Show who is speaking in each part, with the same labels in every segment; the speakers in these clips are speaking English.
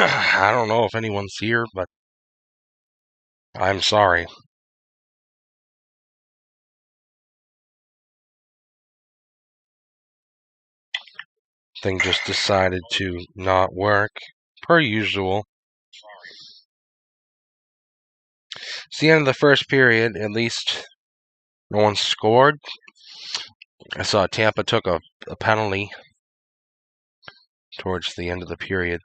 Speaker 1: I don't know if anyone's here, but I'm sorry. Thing just decided to not work, per usual. It's the end of the first period. At least no one scored. I saw Tampa took a penalty towards the end of the period.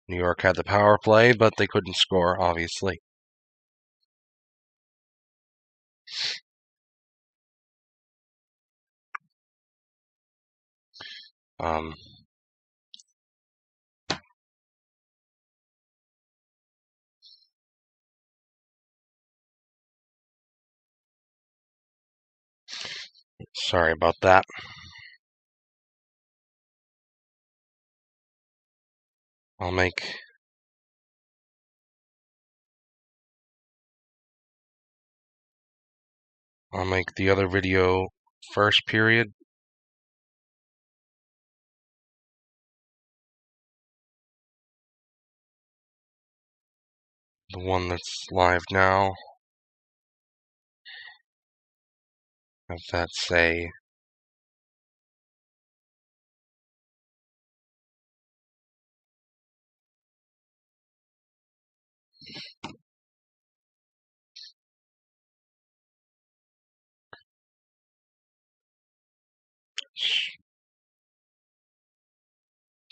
Speaker 1: New York had the power play, but they couldn't score, obviously. Um, Sorry about that. I'll make the other video first period. The one that's live now. Have that say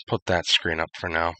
Speaker 1: put that screen up for now.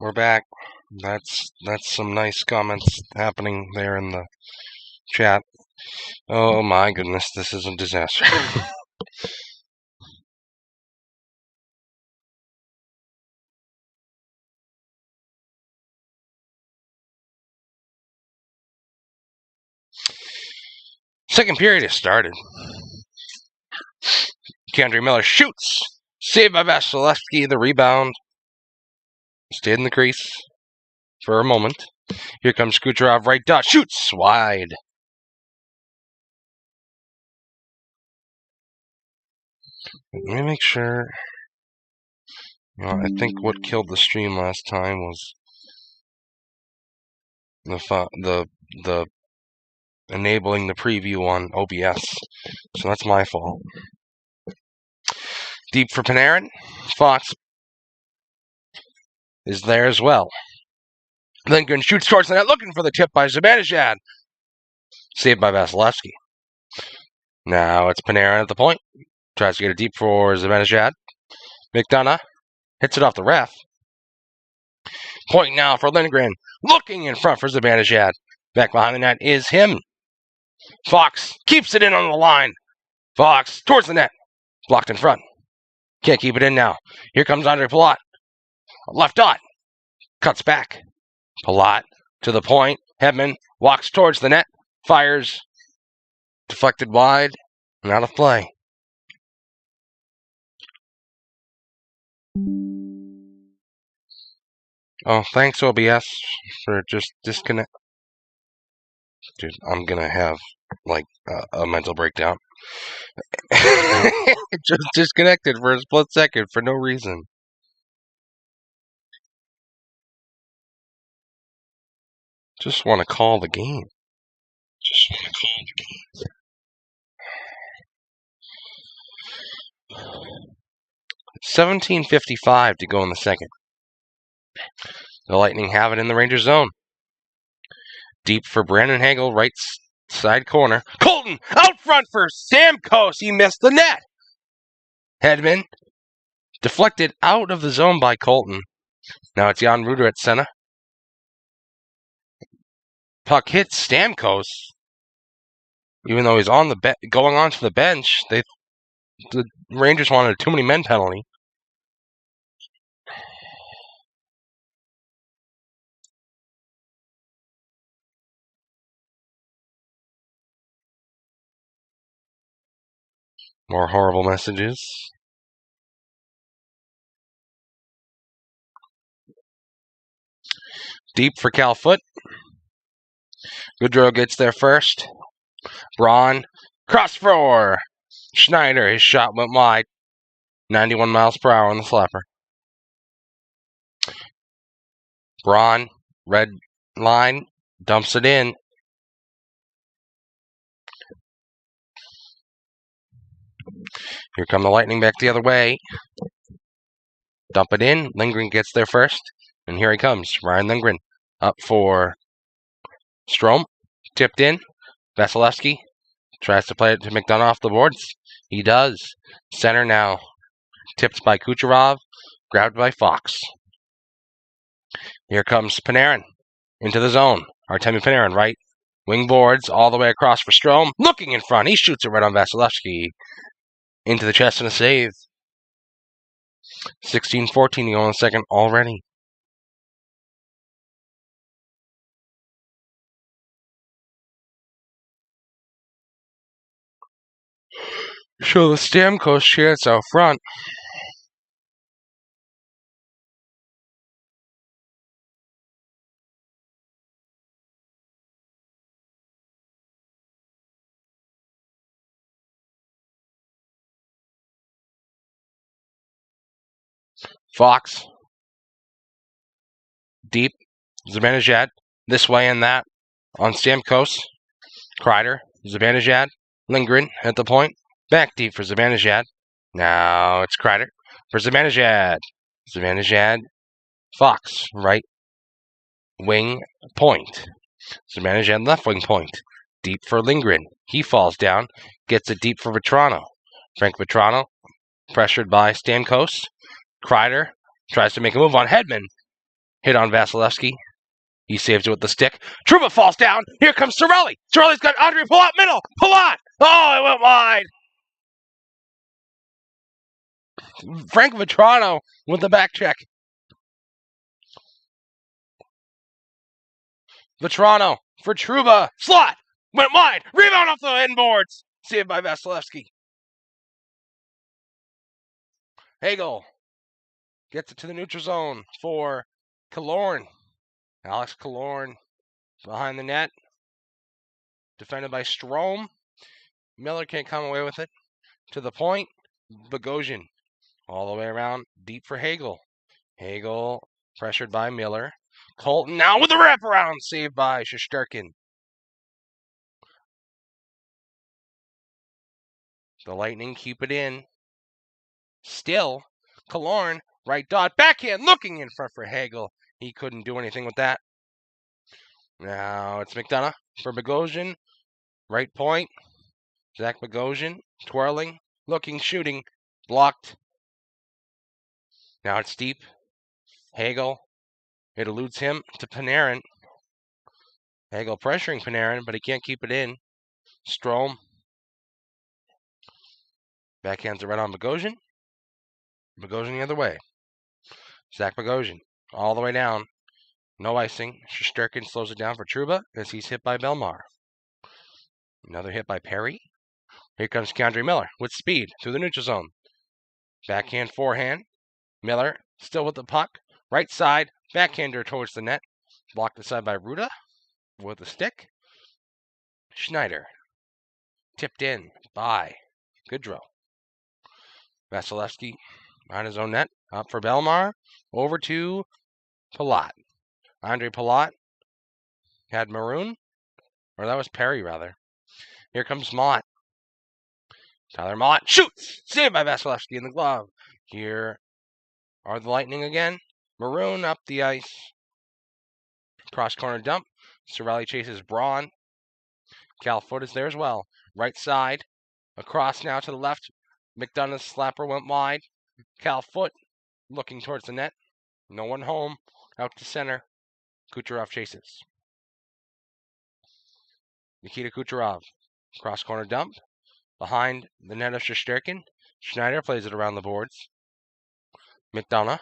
Speaker 1: We're back. That's some nice comments happening there in the chat. Oh my goodness, this is a disaster. Second period has started. Kendry Miller shoots. Saved by Vasilevsky. The rebound. Stayed in the crease for a moment. Here comes Kucherov. Right dot. Shoots wide. Let me make sure. I think what killed the stream last time was the enabling the preview on OBS. So that's my fault. Deep for Panarin. Fox is there as well. Lindgren shoots towards the net, looking for the tip by Zibanejad. Saved by Vasilevsky. Now it's Panarin at the point. Tries to get it deep for Zibanejad. McDonough hits it off the ref. Point now for Lindgren. Looking in front for Zibanejad. Back behind the net is him. Fox keeps it in on the line. Fox towards the net. Blocked in front. Can't keep it in now. Here comes Andre Palat. Left dot. Cuts back. Palat to the point. Hedman walks towards the net. Fires. Deflected wide. And out of play. Oh, thanks OBS for just disconnect. Dude, I'm gonna have like a mental breakdown. Just disconnected for a split second for no reason. Just want to call the game. 17:55 to go in the second. The Lightning have it in the Rangers zone. Deep for Brandon Hagel, right side corner. Colton out front for Stamkos. He missed the net. Hedman deflected out of the zone by Colton. Now it's Jan Reuter at center. Puck hits Stamkos. Even though he's on the going onto the bench, the Rangers wanted a too many men penalty. More horrible messages. Deep for Cal Foot. Goodrow gets there first. Braun. Cross for Schneider. His shot went wide. 91 miles per hour on the slapper. Braun. Red line. Dumps it in. Here come the Lightning back the other way. Dump it in. Lindgren gets there first. And here he comes. Ryan Lindgren up for Strome. Tipped in. Vasilevsky tries to play it to McDonough off the boards. He does. Center now. Tipped by Kucherov. Grabbed by Fox. Here comes Panarin. Into the zone. Artemi Panarin, right. Wing boards all the way across for Strome. Looking in front. He shoots it right on Vasilevsky. Into the chest and a save. 16-14 to go in the second already. Show the Stamkos chance out front. Fox. Deep. Zibanejad. This way and that. On Stamkos. Kreider. Zibanejad. Lindgren at the point. Back deep for Zibanejad. Now it's Kreider for Zibanejad. Zibanejad. Fox. Right wing point. Zibanejad left wing point. Deep for Lindgren. He falls down. Gets it deep for Vetrano. Frank Vetrano. Pressured by Stamkos. Kreider tries to make a move on Hedman. Hit on Vasilevsky. He saves it with the stick. Trouba falls down. Here comes Cirelli. Cirelli's got Andre Palat middle. Palat. Oh, it went wide. Frank Vetrano with the back check. Vetrano for Trouba. Slot. Went wide. Rebound off the inboards. Saved by Vasilevsky. Hagel gets it to the neutral zone for Killorn. Alex Killorn behind the net. Defended by Strome. Miller can't come away with it. To the point. Bogosian. All the way around. Deep for Hagel. Hagel pressured by Miller. Colton now with the wraparound. Saved by Shesterkin. The Lightning keep it in. Still, Killorn, right dot, backhand, looking in front for Hagel. He couldn't do anything with that. Now it's McDonough for Bogosian. Right point. Zach Bogosian, twirling, looking, shooting, blocked. Now it's deep. Hagel. It eludes him to Panarin. Hagel pressuring Panarin, but he can't keep it in. Strome. Backhands it right on Bogosian. Bogosian the other way. Zach Bogosian all the way down. No icing. Shesterkin slows it down for Trouba as he's hit by Belmar. Another hit by Perry. Here comes K'Andre Miller with speed through the neutral zone. Backhand, forehand. Miller still with the puck. Right side. Backhander towards the net. Blocked aside by Ruda with the stick. Schneider. Tipped in by Goodrow. Vasilevsky behind his own net. Up for Belmar. Over to Palat. Andre Palat had Maroon. Or that was Perry, rather. Here comes Mott. Tyler Mott shoots! Saved by Vasilevsky in the glove. Here are the Lightning again. Maroon up the ice. Cross corner dump. Cirelli chases Braun. Cal Foot is there as well. Right side. Across now to the left. McDonough's slapper went wide. Cal Foot looking towards the net. No one home. Out to center. Kucherov chases. Nikita Kucherov. Cross corner dump. Behind the net of Shesterkin. Schneider plays it around the boards. McDonough.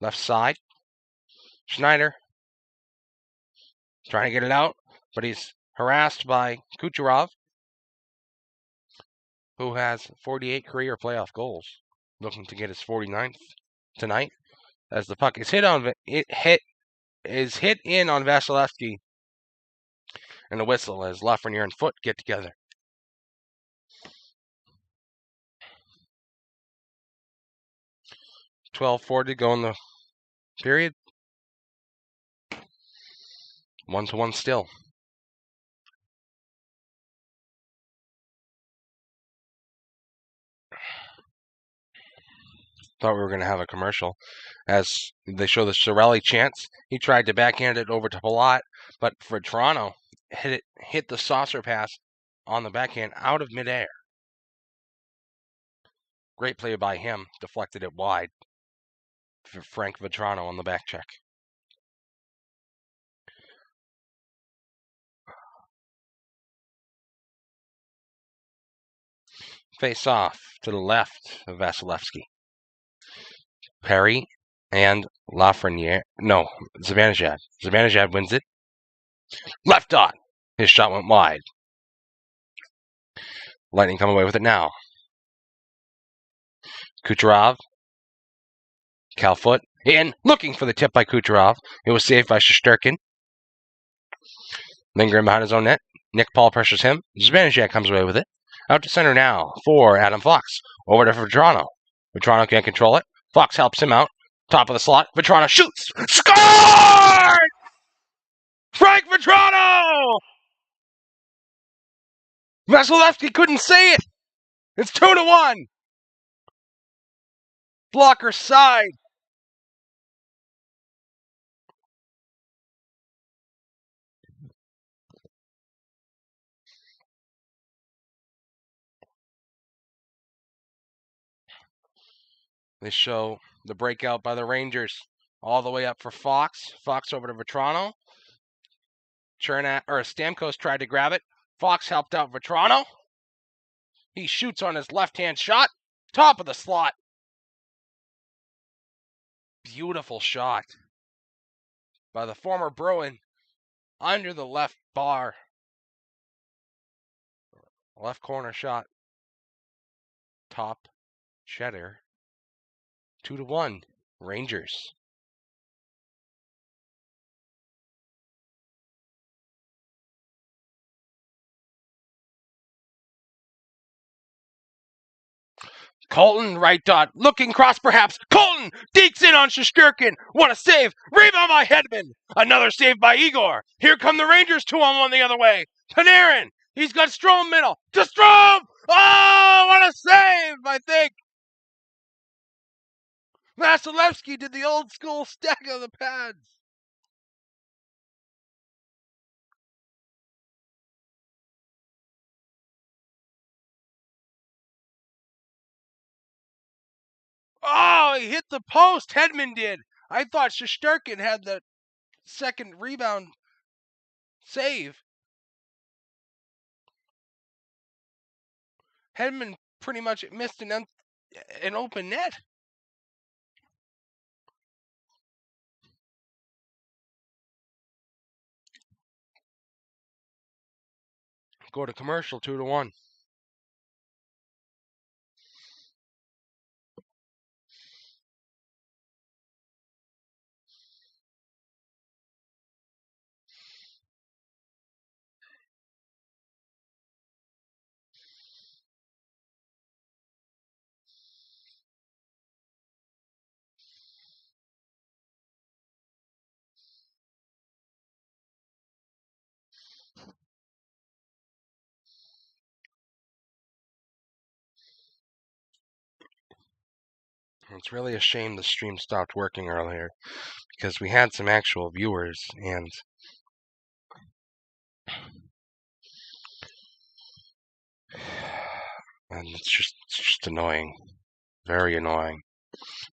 Speaker 1: Left side. Schneider. Trying to get it out, but he's harassed by Kucherov, who has 48 career playoff goals, looking to get his 49th tonight. As the puck is hit in on Vasilevsky, and a whistle as Lafreniere and Foot get together. .12:40 to go in the period. 1-1 still. Thought we were going to have a commercial. As they show the Cirelli chance, he tried to backhand it over to Palat, but for Toronto, hit the saucer pass on the backhand out of midair. Great play by him, deflected it wide for Frank Vetrano on the back check. Face off to the left of Vasilevsky. Perry and Lafreniere. No, Zibanejad. Zibanejad wins it. Left dot. His shot went wide. Lightning come away with it now. Kucherov. Cal Foot in. Looking for the tip by Kucherov. It was saved by Shesterkin. Lingering behind his own net. Nick Paul pressures him. Zibanejad comes away with it. Out to center now for Adam Fox. Over to Vetrano. Vetrano can't control it. Fox helps him out. Top of the slot. Vetrano shoots. Scored! Frank Vetrano! Vasilevsky couldn't say it. It's 2-1. Blocker side. They show the breakout by the Rangers. All the way up for Fox. Fox over to Vetrano. Stamkos tried to grab it. Fox helped out Vetrano. He shoots on his left-hand shot. Top of the slot. Beautiful shot by the former Bruin under the left bar. Left corner shot. Top. Cheddar. 2-1. Rangers. Colton, right dot, looking cross perhaps. Colton dekes in on Shesterkin. What a save. Rebound by Hedman. Another save by Igor. Here come the Rangers 2-on-1 the other way. Panarin. He's got Strome middle. To Strome. Oh, what a save, I think. Vasilevsky did the old school stack of the pads. Oh, he hit the post. Hedman did. I thought Shesterkin had the second rebound save. Hedman pretty much missed an open net. Go to commercial 2-1. It's really a shame the stream stopped working earlier because we had some actual viewers and it's just annoying. Very annoying.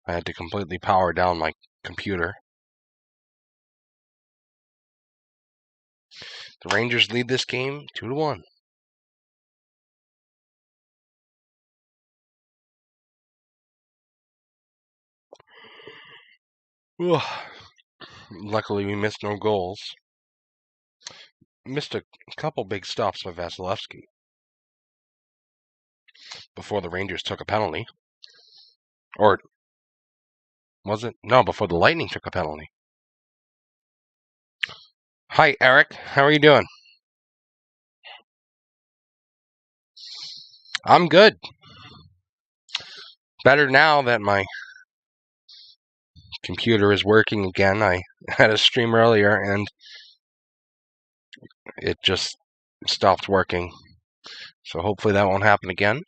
Speaker 1: I had to completely power down my computer. The Rangers lead this game 2-1. Ugh. Luckily, we missed no goals. Missed a couple big stops by Vasilevsky before the Rangers took a penalty. Or was it? No, before the Lightning took a penalty. Hi, Eric. How are you doing? I'm good. Better now that my computer is working again. I had a stream earlier and it just stopped working. So hopefully that won't happen again.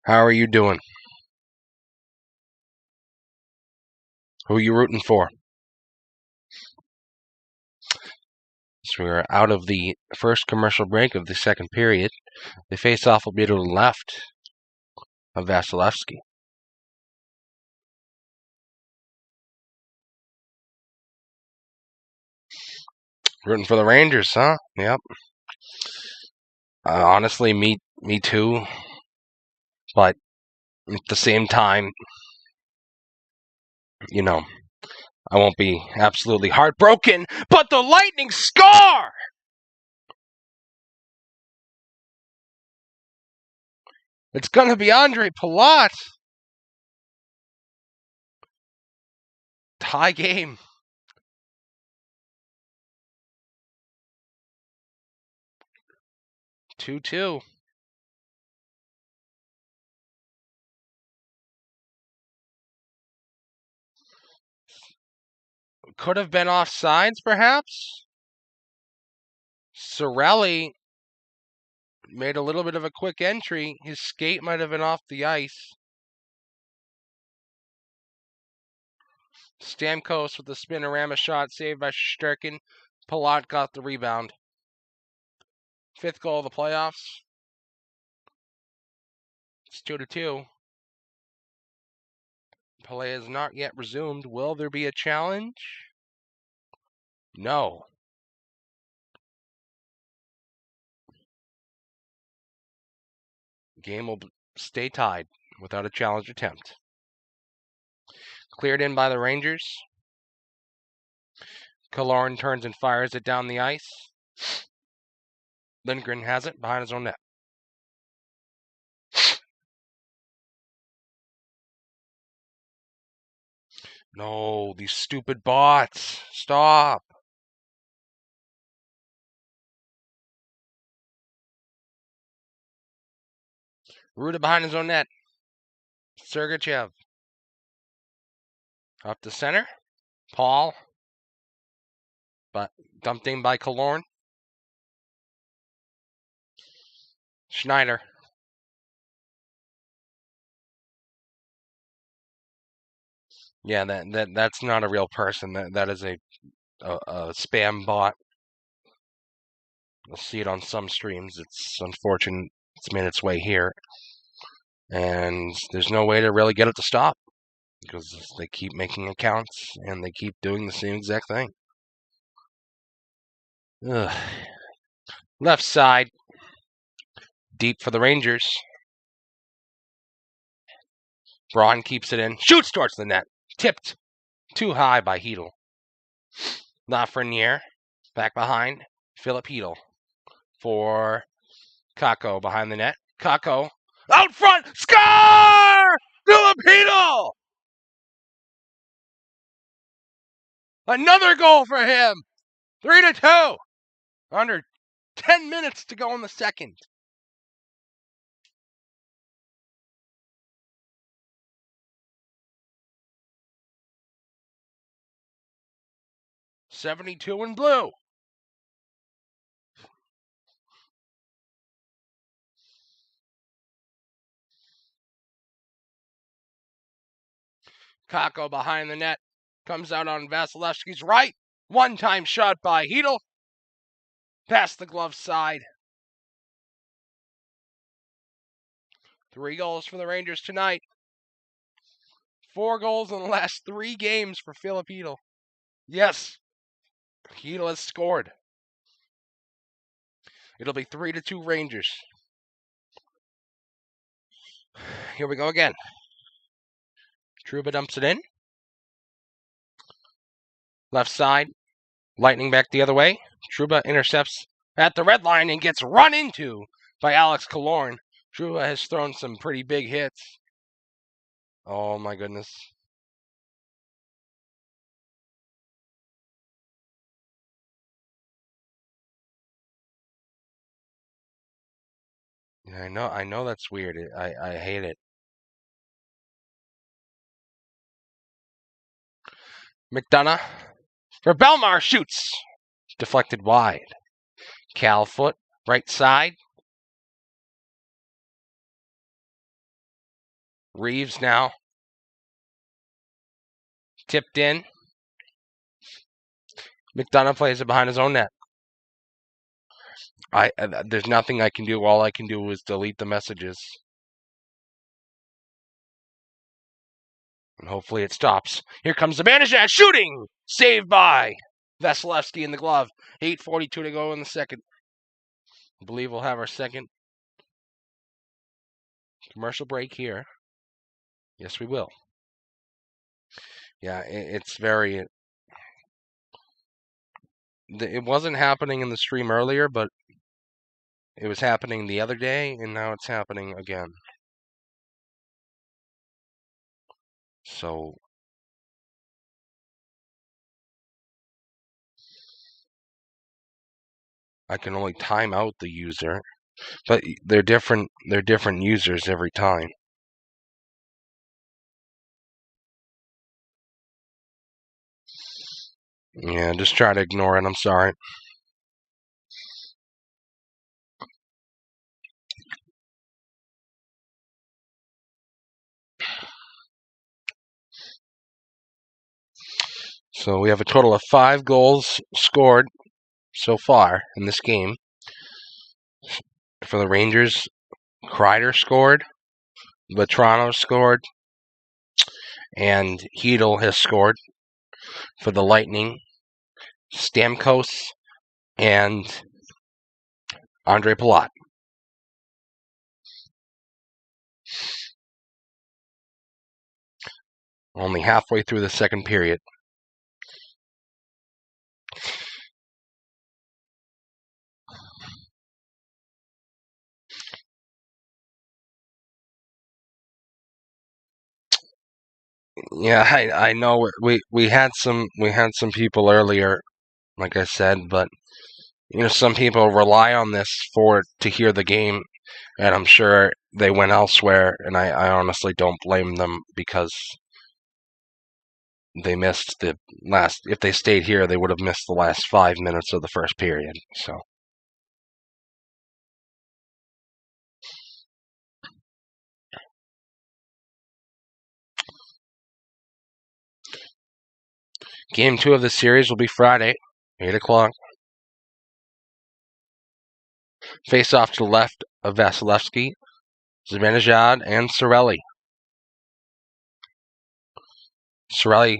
Speaker 1: How are you doing? Who are you rooting for? So we're out of the first commercial break of the second period. The face-off will be to the left of Vasilevsky. Rooting for the Rangers, huh? Yep. Honestly, me too. But at the same time, I won't be absolutely heartbroken. But the Lightning score! It's going to be Andre Palat. Tie game. 2-2. Could have been offsides, perhaps. Cirelli made a little bit of a quick entry. His skate might have been off the ice. Stamkos with the spinorama shot saved by Shesterkin. Palat got the rebound. Fifth goal of the playoffs. It's 2-2. Play has not yet resumed. Will there be a challenge? No. Game will stay tied without a challenge attempt. Cleared in by the Rangers. Killorn turns and fires it down the ice. Lindgren has it behind his own net. No, these stupid bots. Stop. Ruda behind his own net. Sergachev. Up to center. Paul. But dumped in by Killorn. Schneider. Yeah, that's not a real person. That is a spam bot. You'll see it on some streams. It's unfortunate it's made its way here. And there's no way to really get it to stop. Because they keep making accounts and they keep doing the same exact thing. Ugh. Left side. Deep for the Rangers. Braun keeps it in. Shoots towards the net. Tipped too high by Hedel. Lafreniere. Back behind. Philip Hedel. For Kakko behind the net. Kakko. Out front. Score! Philip Hedel! Another goal for him. 3-2. Under 10 minutes to go in the second. $72 in blue. Kakko behind the net. Comes out on Vasilevsky's right. One-time shot by Hedel. Past the glove side. 3 goals for the Rangers tonight. 4 goals in the last 3 games for Philip Hedel. Yes, Hedel has scored. It'll be 3-2 Rangers. Here we go again. Trouba dumps it in. Left side. Lightning back the other way. Trouba intercepts at the red line and gets run into by Alex Killorn. Trouba has thrown some pretty big hits. Oh my goodness. Yeah, I know that's weird. I hate it. McDonough for Belmar shoots. Deflected wide. Calfoot, right side. Reeves now. Tipped in. McDonough plays it behind his own net. There's nothing I can do. All I can do is delete the messages. And hopefully it stops. Here comes the Zibanejad shooting! Saved by Vasilevsky in the glove. 8:42 to go in the second. I believe we'll have our second commercial break here. Yes, we will. Yeah, it's very... It wasn't happening in the stream earlier, but it was happening the other day, and now it's happening again. So... I can only time out the user, but they're different users every time. Yeah, just try to ignore it. I'm sorry. So we have a total of 5 goals scored so far in this game. for the Rangers, Kreider scored. Vetrano scored. And Hedel has scored. For the Lightning, Stamkos and Andre Palat. Only halfway through the second period. Yeah, I know we had some people earlier, like I said, but some people rely on this to hear the game, and I'm sure they went elsewhere, and I honestly don't blame them because they missed the last. If they stayed here, they would have missed the last 5 minutes of the first period. So. Game 2 of the series will be Friday, 8 o'clock. Face off to the left of Vasilevsky, Zibanejad, and Cirelli. Cirelli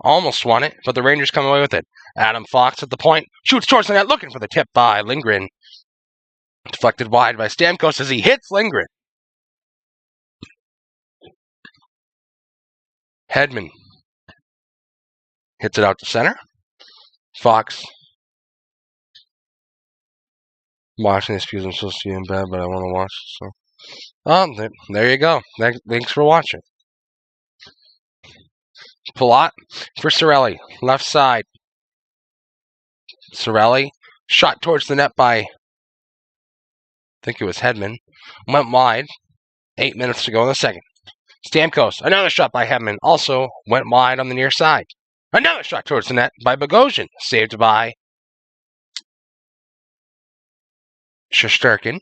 Speaker 1: almost won it, but the Rangers come away with it. Adam Fox at the point, shoots towards the net, looking for the tip by Lindgren. Deflected wide by Stamkos as he hits Lindgren. Hedman hits it out to center. Fox. Watching this because I'm supposed to be in bed, but I want to watch. So, there you go. Thanks for watching. Palat for Cirelli, left side. Cirelli shot towards the net by, I think it was Hedman. Went wide. 8 minutes to go in the second. Stamkos, another shot by Hedman, also went wide on the near side. Another shot towards the net by Bogosian, saved by Shesterkin.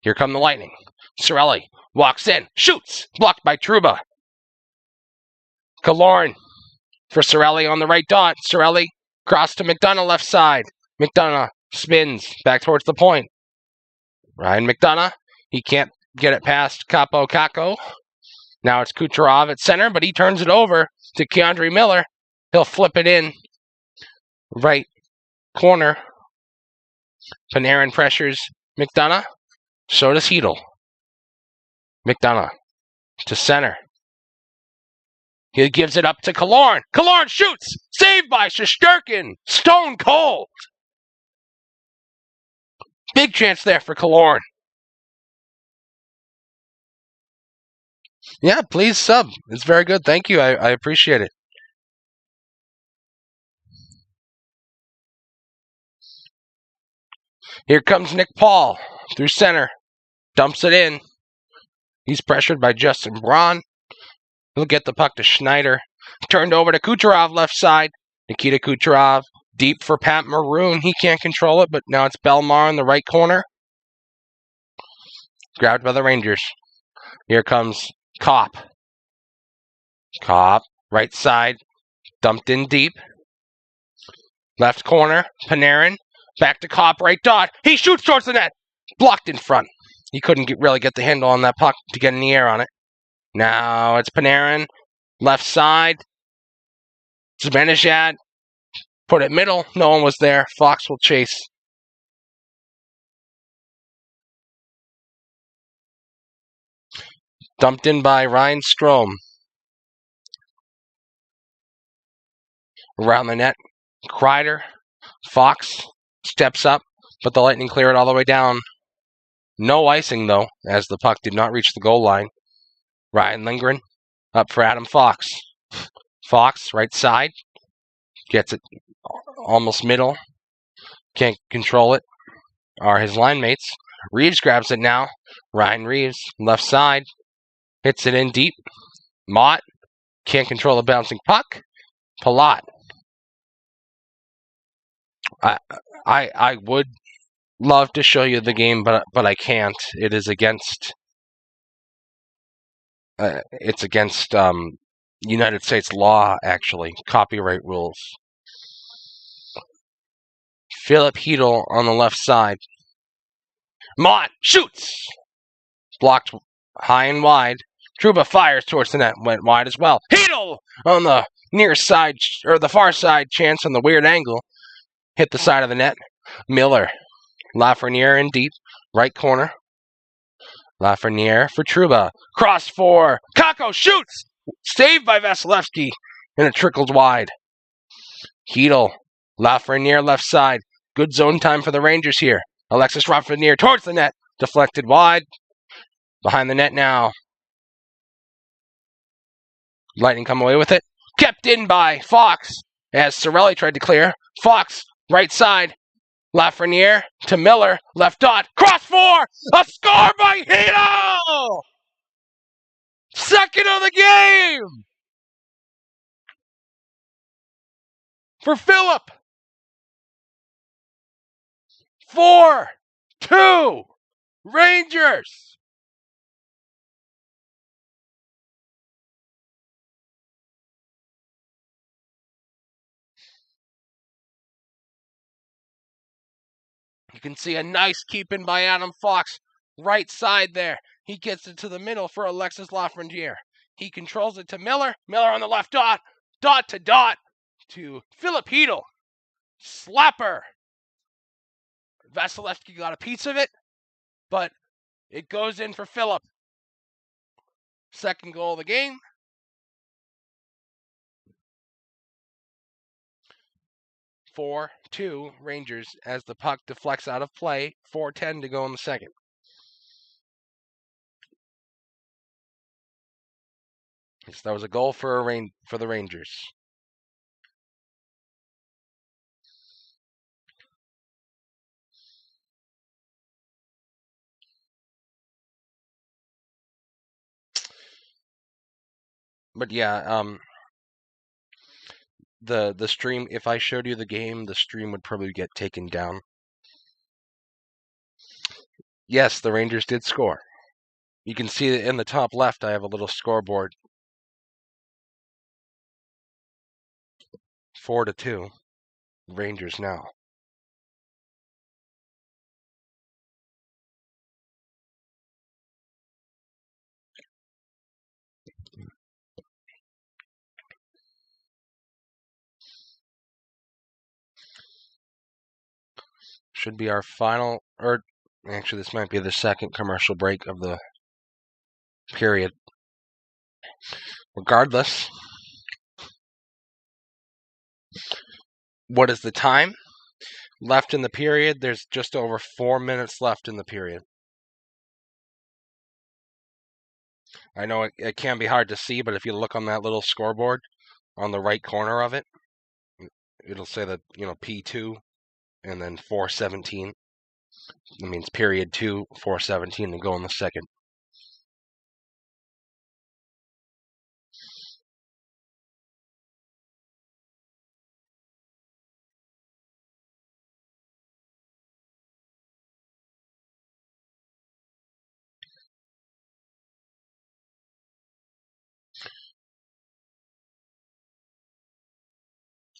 Speaker 1: Here come the Lightning. Cirelli walks in, shoots, blocked by Trouba. Killorn for Cirelli on the right dot. Cirelli cross to McDonough left side. McDonough spins back towards the point. Ryan McDonough, he can't get it past Capo Caco. Now it's Kucherov at center, but he turns it over to Keandre Miller. He'll flip it in. Right corner. Panarin pressures McDonough. So does Hedel. McDonough to center. He gives it up to Killorn. Killorn shoots. Saved by Shesterkin. Stone cold. Big chance there for Killorn. Yeah, please sub. It's very good. Thank you. I appreciate it. Here comes Nick Paul through center. Dumps it in. He's pressured by Justin Braun. He'll get the puck to Schneider. Turned over to Kucherov left side. Nikita Kucherov deep for Pat Maroon. He can't control it, but now it's Belmar in the right corner. Grabbed by the Rangers. Here comes Kopp. Kopp, right side. Dumped in deep. Left corner, Panarin. Back to Kopp, right dot. He shoots towards the net. Blocked in front. He couldn't really get the handle on that puck to get in the air on it. Now it's Panarin. Left side. Zibanejad. Put it middle. No one was there. Fox will chase. Dumped in by Ryan Strome. Around the net. Kreider. Fox steps up, but the Lightning clear it all the way down. No icing, though, as the puck did not reach the goal line. Ryan Lindgren up for Adam Fox. Fox, right side. Gets it almost middle. Can't control it. Are his line mates. Reeves grabs it now. Ryan Reeves, left side. Hits it in deep. Mott can't control the bouncing puck. Palat. I would love to show you the game, but I can't. It is against. It's against United States law, actually, copyright rules. Philip Hedel on the left side. Mott shoots. Blocked high and wide. Trouba fires towards the net. Went wide as well. Hedel on the near side, or the far side chance on the weird angle. Hit the side of the net. Miller. Lafreniere in deep. Right corner. Lafreniere for Trouba. Cross for Kakko. Shoots. Saved by Vasilevsky. And it trickles wide. Hedel. Lafreniere left side. Good zone time for the Rangers here. Alexis Lafreniere towards the net. Deflected wide. Behind the net now. Lightning come away with it. Kept in by Fox as Cirelli tried to clear. Fox, right side. Lafreniere to Miller. Left dot. Cross four. A score by Hedel! Second of the game for Phillip. 4-2 Rangers. You can see a nice keep-in by Adam Fox. Right side there. He gets it to the middle for Alexis Lafreniere. He controls it to Miller. Miller on the left dot. Dot to Phillip Hedel. Slapper. Vasilevsky got a piece of it, but it goes in for Phillip. Second goal of the game. 4-2 Rangers as the puck deflects out of play. 4:10 to go in the second. So that was a goal for the Rangers. But yeah, the stream, if I showed you the game, the stream would probably get taken down. Yes, the Rangers did score. You can see in the top left, I have a little scoreboard. 4-2 Rangers now. Should be our final, or actually this might be the second commercial break of the period. Regardless, what is the time left in the period? There's just over 4 minutes left in the period. I know it can be hard to see, but if you look on that little scoreboard on the right corner of it, it'll say that, P2 and then 4:17. That means period 2, 4:17 to go in the second.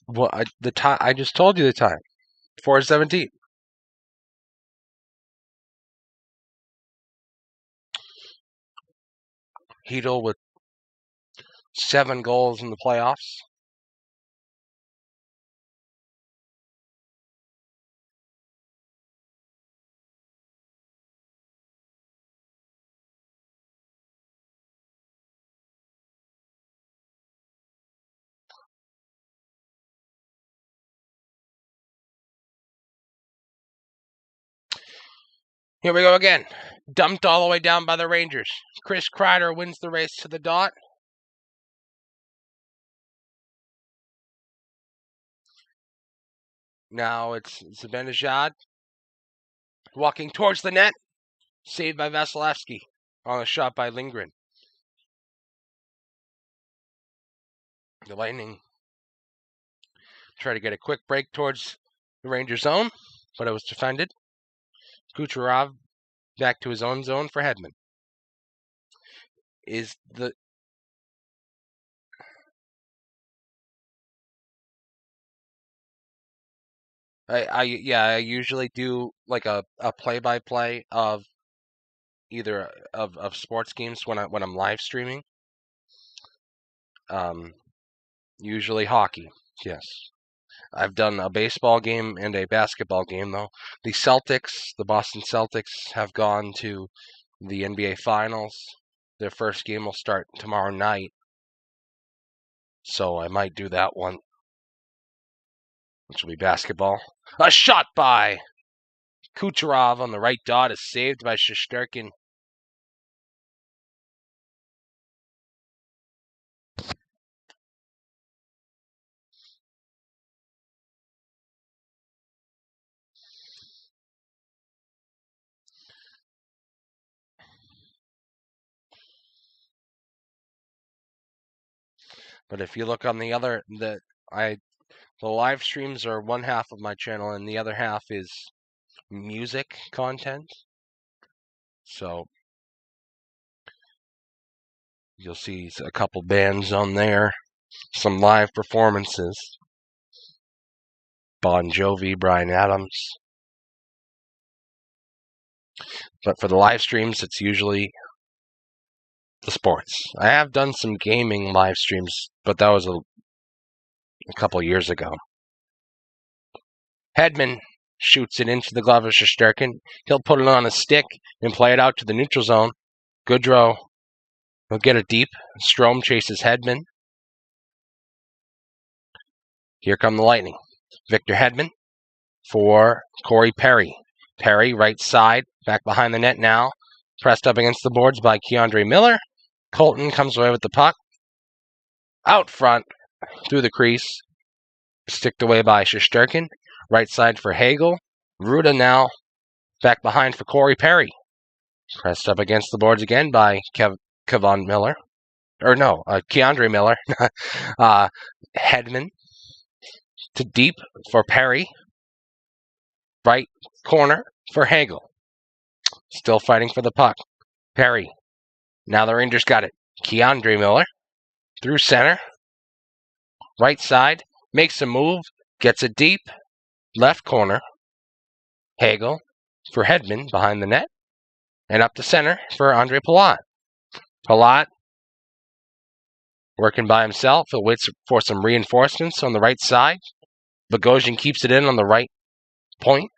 Speaker 1: Well, I just told you the time. 4:17. Hedel with 7 goals in the playoffs. Here we go again. Dumped all the way down by the Rangers. Chris Kreider wins the race to the dot. Now it's Zibanejad walking towards the net. Saved by Vasilevsky on a shot by Lindgren. The Lightning try to get a quick break towards the Ranger zone, but it was defended. Kucherov back to his own zone for Hedman. I usually do like a play-by-play of either of sports games when I'm live streaming. Usually hockey. Yes. I've done a baseball game and a basketball game though. The Boston Celtics have gone to the NBA Finals. Their first game will start tomorrow night. So I might do that one, which will be basketball. A shot by Kucherov on the right dot is saved by Shesterkin. But if you look on the other, the live streams are one half of my channel, and the other half is music content. So you'll see a couple bands on there, some live performances. Bon Jovi, Bryan Adams. But for the live streams, it's usually the sports. I have done some gaming live streams, but that was a couple years ago. Hedman shoots it into the glove of Shesterkin. He'll put it on a stick and play it out to the neutral zone. Goodrow will get it deep. Strome chases Hedman. Here come the Lightning. Victor Hedman for Corey Perry. Perry, right side, back behind the net now. Pressed up against the boards by Keandre Miller. Colton comes away with the puck. Out front, through the crease. Sticked away by Shesterkin. Right side for Hagel. Ruda now back behind for Corey Perry. Pressed up against the boards again by Keandre Miller. Hedman to deep for Perry. Right corner for Hagel. Still fighting for the puck. Perry. Now the Rangers got it. Keandre Miller through center. Right side. Makes a move. Gets it deep. Left corner. Hagel for Hedman behind the net. And up to center for Andre Palat. Palat working by himself. He'll wait for some reinforcements on the right side. Bogosian keeps it in on the right point.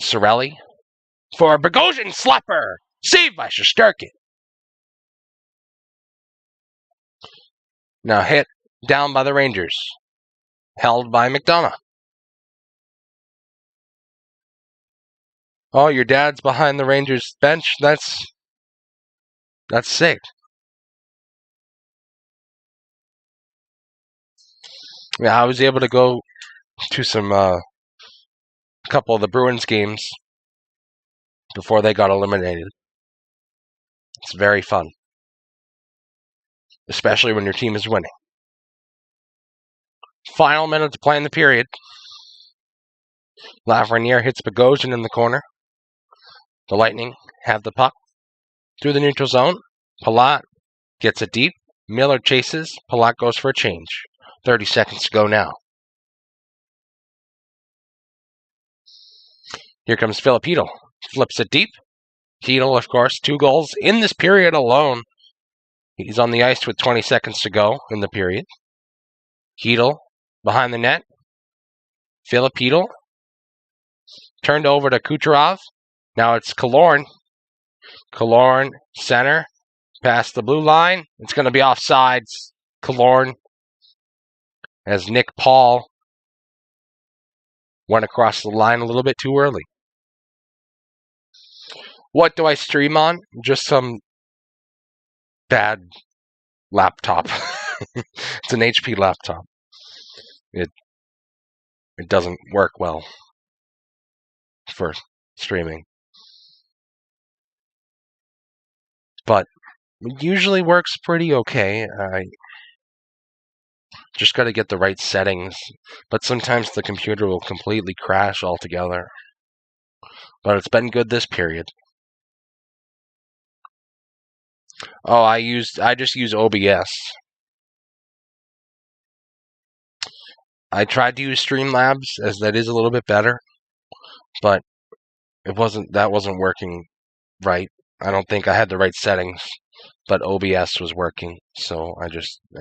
Speaker 1: Cirelli for a Bogosian slapper. Saved by Shesterkin. Now hit down by the Rangers. Held by McDonough. Oh, your dad's behind the Rangers bench? That's sick. Yeah, I was able to go to some couple of the Bruins games before they got eliminated. It's very fun, especially when your team is winning. Final minute to play in the period. Lafreniere hits Bogosian in the corner. The Lightning have the puck through the neutral zone. Palat gets it deep. Miller chases. Palat goes for a change. 30 seconds to go now. Here comes Philip Hedl. Flips it deep. Hedl, of course, 2 goals in this period alone. He's on the ice with 20 seconds to go in the period. Hedl behind the net. Philip Hedl turned over to Kucherov. Now it's Killorn. Killorn, center, past the blue line. It's going to be offsides. Killorn, as Nick Paul went across the line a little bit too early. What do I stream on? Just some bad laptop. It's an HP laptop. It doesn't work well for streaming. But it usually works pretty okay. I just got to get the right settings. But sometimes the computer will completely crash altogether. But it's been good this period. Oh, I just use OBS. I tried to use Streamlabs, as that is a little bit better, but that wasn't working right. I don't think I had the right settings, but OBS was working, so I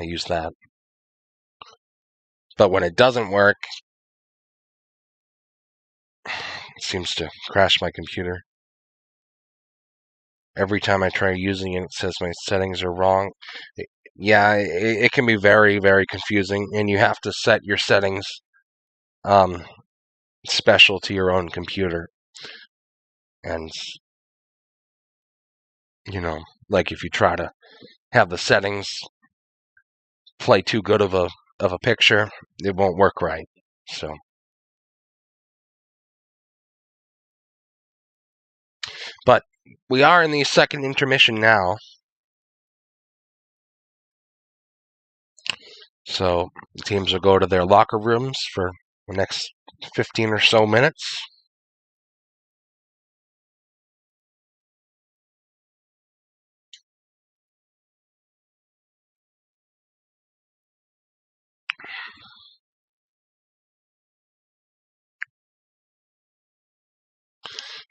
Speaker 1: used that. But when it doesn't work, it seems to crash my computer. Every time I try using it, it says my settings are wrong. Yeah, it can be very, very confusing, and you have to set your settings special to your own computer. And, like if you try to have the settings play too good of a picture, it won't work right. So, but we are in the second intermission now. So the teams will go to their locker rooms for the next 15 or so minutes.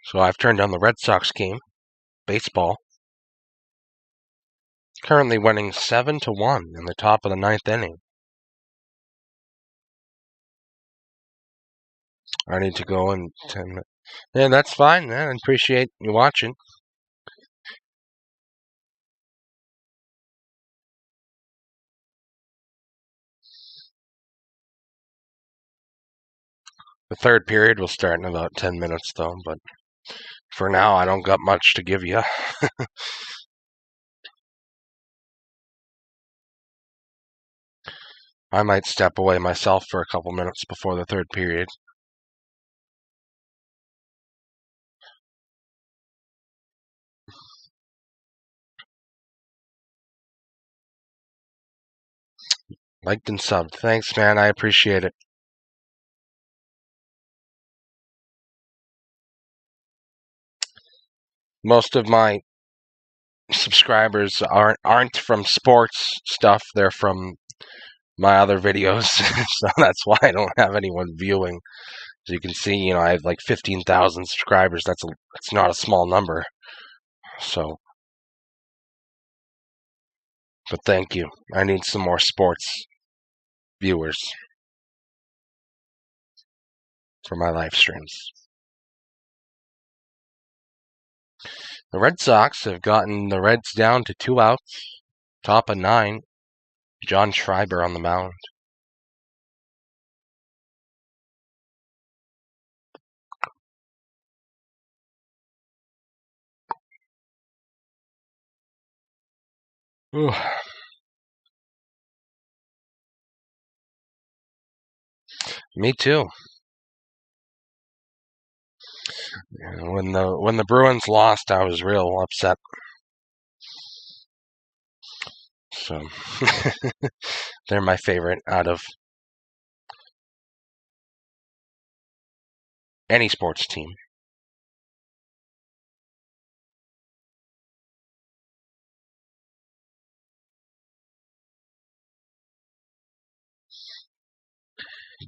Speaker 1: So I've turned on the Red Sox game, baseball. Currently winning 7-1 in the top of the ninth inning. I need to go in 10 minutes. Yeah, that's fine, man. I appreciate you watching. The third period will start in about 10 minutes, though, but for now, I don't got much to give you. I might step away myself for a couple minutes before the third period. Liked and subbed. Thanks, man. I appreciate it. Most of my subscribers aren't from sports stuff. They're from my other videos, so that's why I don't have anyone viewing. As you can see, I have like 15,000 subscribers. That's not a small number. So, but thank you. I need some more sports viewers for my live streams. The Red Sox have gotten the Reds down to 2 outs, top of 9. John Schreiber on the mound. Ooh. Me too. When the Bruins lost, I was real upset. So they're my favorite out of any sports team.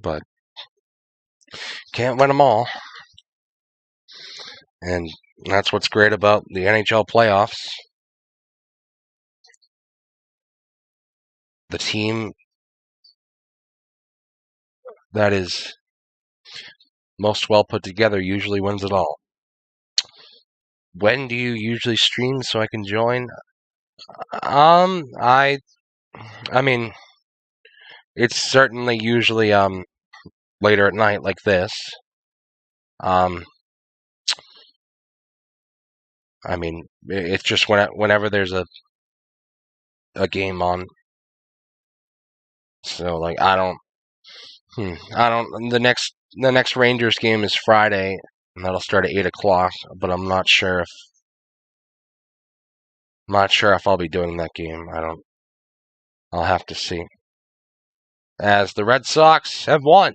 Speaker 1: But can't win them all. And that's what's great about the NHL playoffs. The team that is most well put together usually wins it all. When do you usually stream so I can join? I mean, it's certainly usually later at night like this. I mean, it's just whenever there's a game on. So like I don't. The next Rangers game is Friday, and that'll start at 8:00. But I'm not sure if I'll be doing that game. I'll have to see. As the Red Sox have won.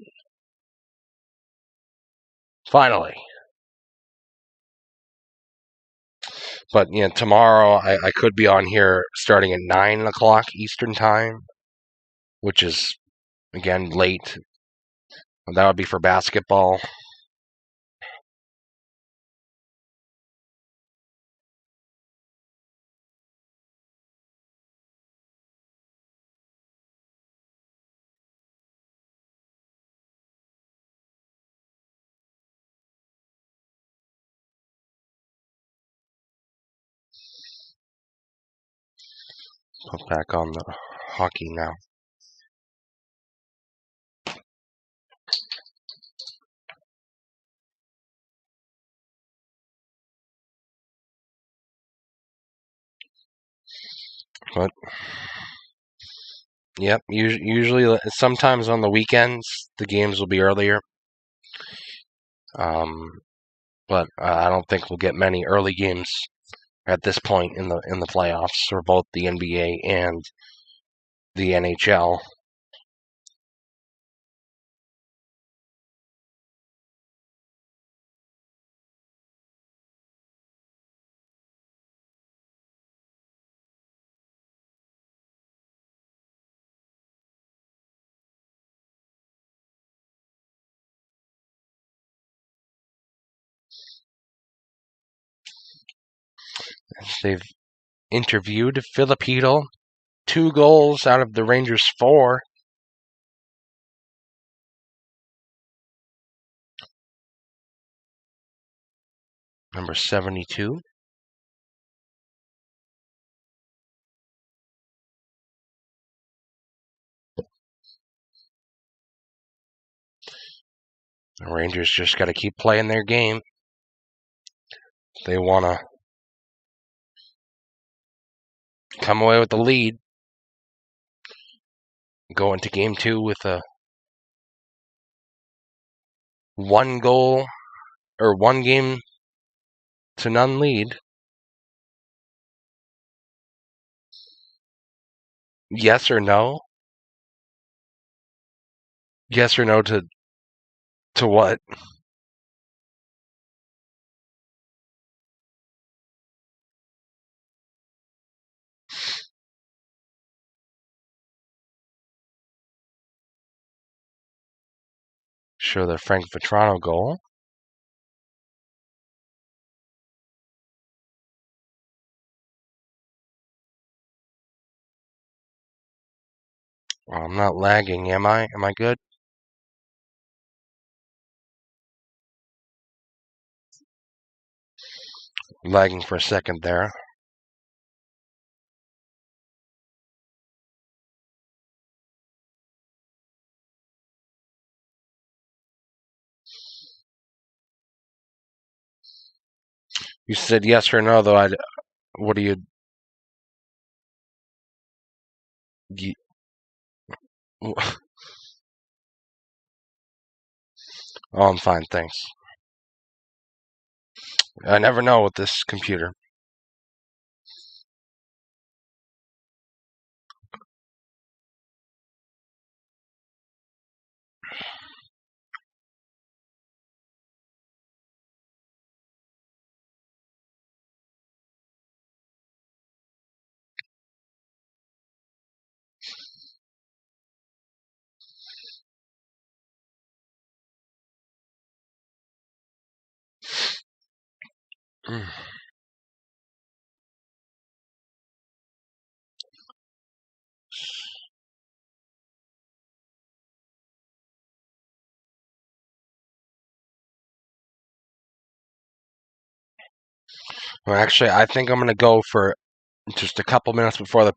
Speaker 1: Finally. But tomorrow I could be on here starting at 9:00 Eastern time, which is again late. That would be for basketball. Put back on the hockey now. But yep, usually sometimes on the weekends the games will be earlier. But I don't think we'll get many early games at this point in the playoffs for both the NBA and the NHL. They've interviewed Filipino, 2 goals out of the Rangers' 4. Number 72. The Rangers just got to keep playing their game. They want to come away with the lead. Go into game 2 with a 1 goal or 1 game to none lead. Yes or no? Yes or no to what? Sure, the Frank Vetrano goal. Well, I'm not lagging, am I? Am I good? Lagging for a second there. You said yes or no, though. What do you oh, I'm fine, thanks. I never know with this computer. Well, actually, I think I'm going to go for just a couple minutes before the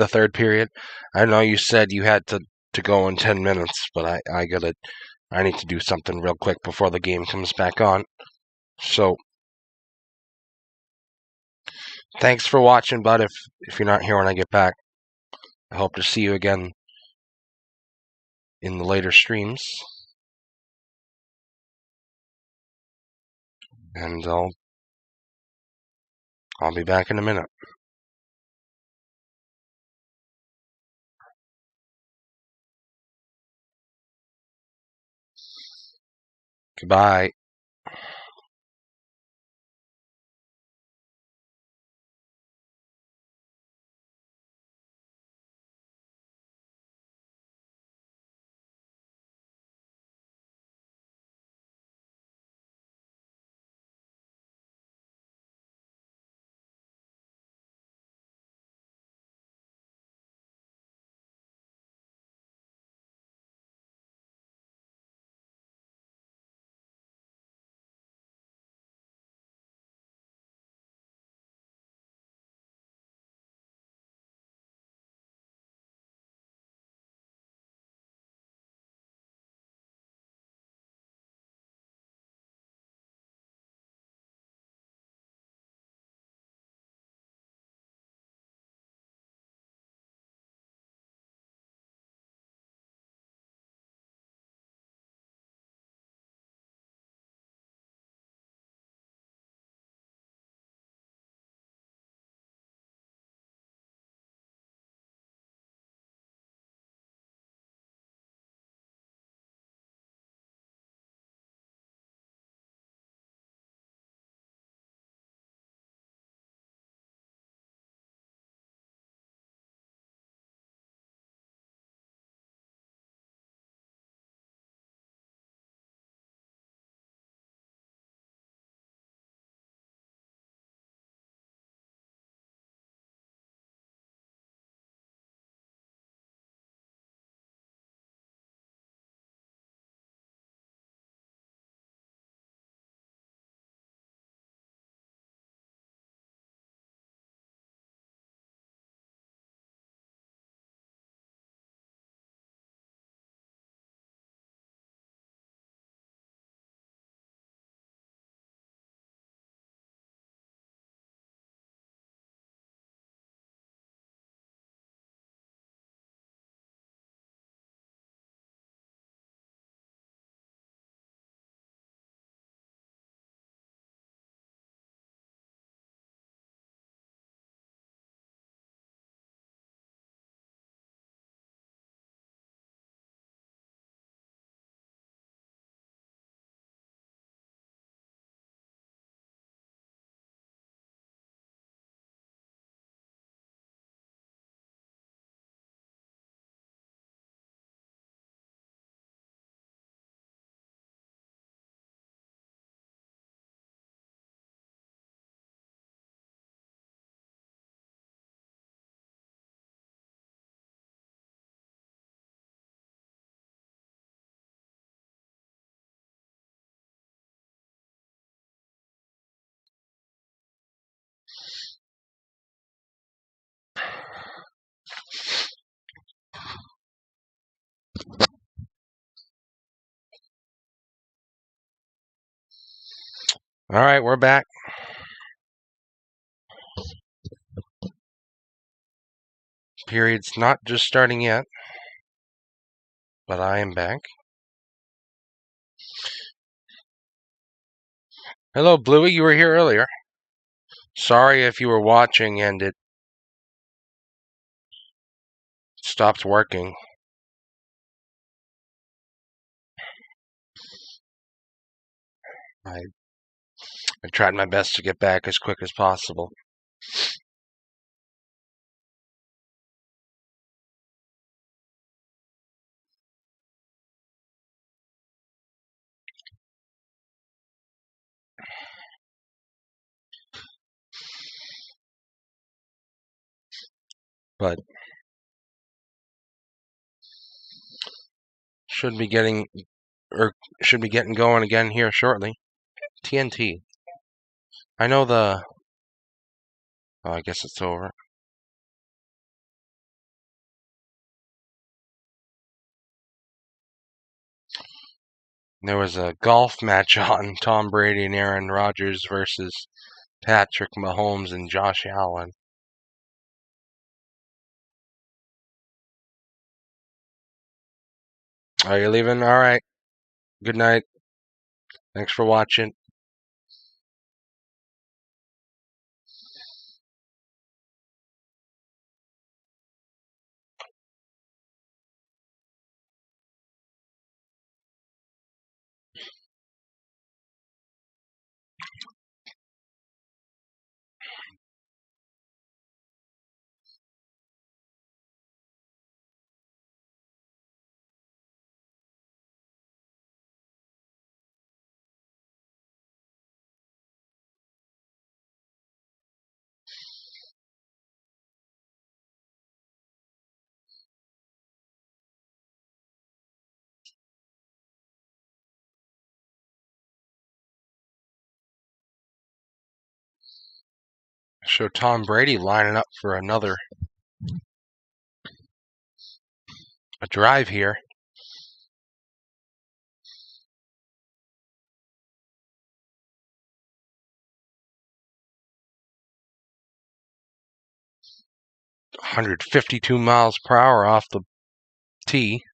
Speaker 1: third period. I know you said you had to go in 10 minutes, but I need to do something real quick before the game comes back on. So, thanks for watching, bud. If you're not here when I get back, I hope to see you again in the later streams. And I'll be back in a minute. Goodbye. All right, we're back. Period's not just starting yet, but I am back. Hello, Bluey. You were here earlier. Sorry if you were watching and it stopped working. I tried my best to get back as quick as possible. But should be getting going again here shortly. TNT. I know the. Oh, I guess it's over. There was a golf match on, Tom Brady and Aaron Rodgers versus Patrick Mahomes and Josh Allen. Are you leaving? All right. Good night. Thanks for watching. Show Tom Brady lining up for a drive here. .152 miles per hour off the tee.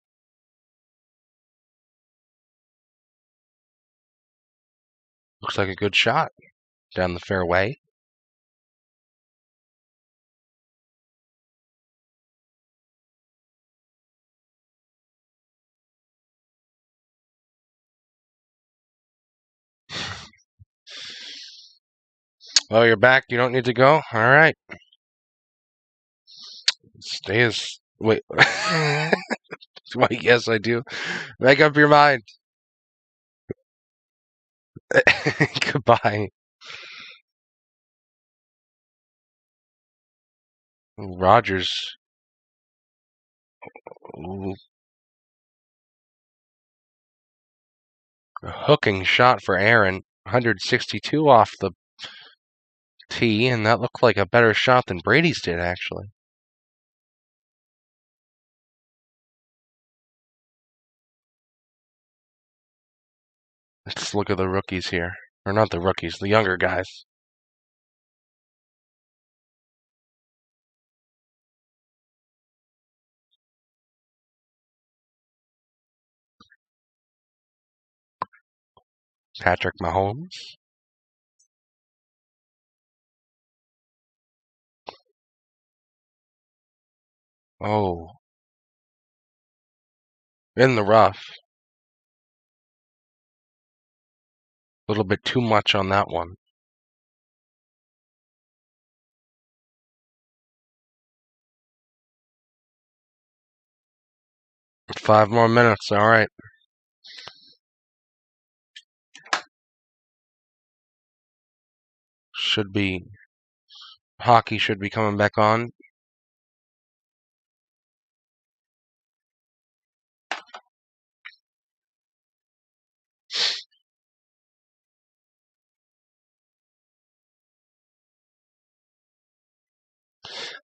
Speaker 1: Looks like a good shot down the fairway. Oh, you're back. You don't need to go? All right. Stay as... Wait. Wait, yes, I do. Make up your mind. Goodbye. Rodgers. Ooh. A hooking shot for Aaron. 162 off the tee, and that looked like a better shot than Brady's did, actually. Let's look at the rookies here. Or not the rookies, the younger guys. Patrick Mahomes. Oh. In the rough. A little bit too much on that one. 5 more minutes, all right. Hockey should be coming back on.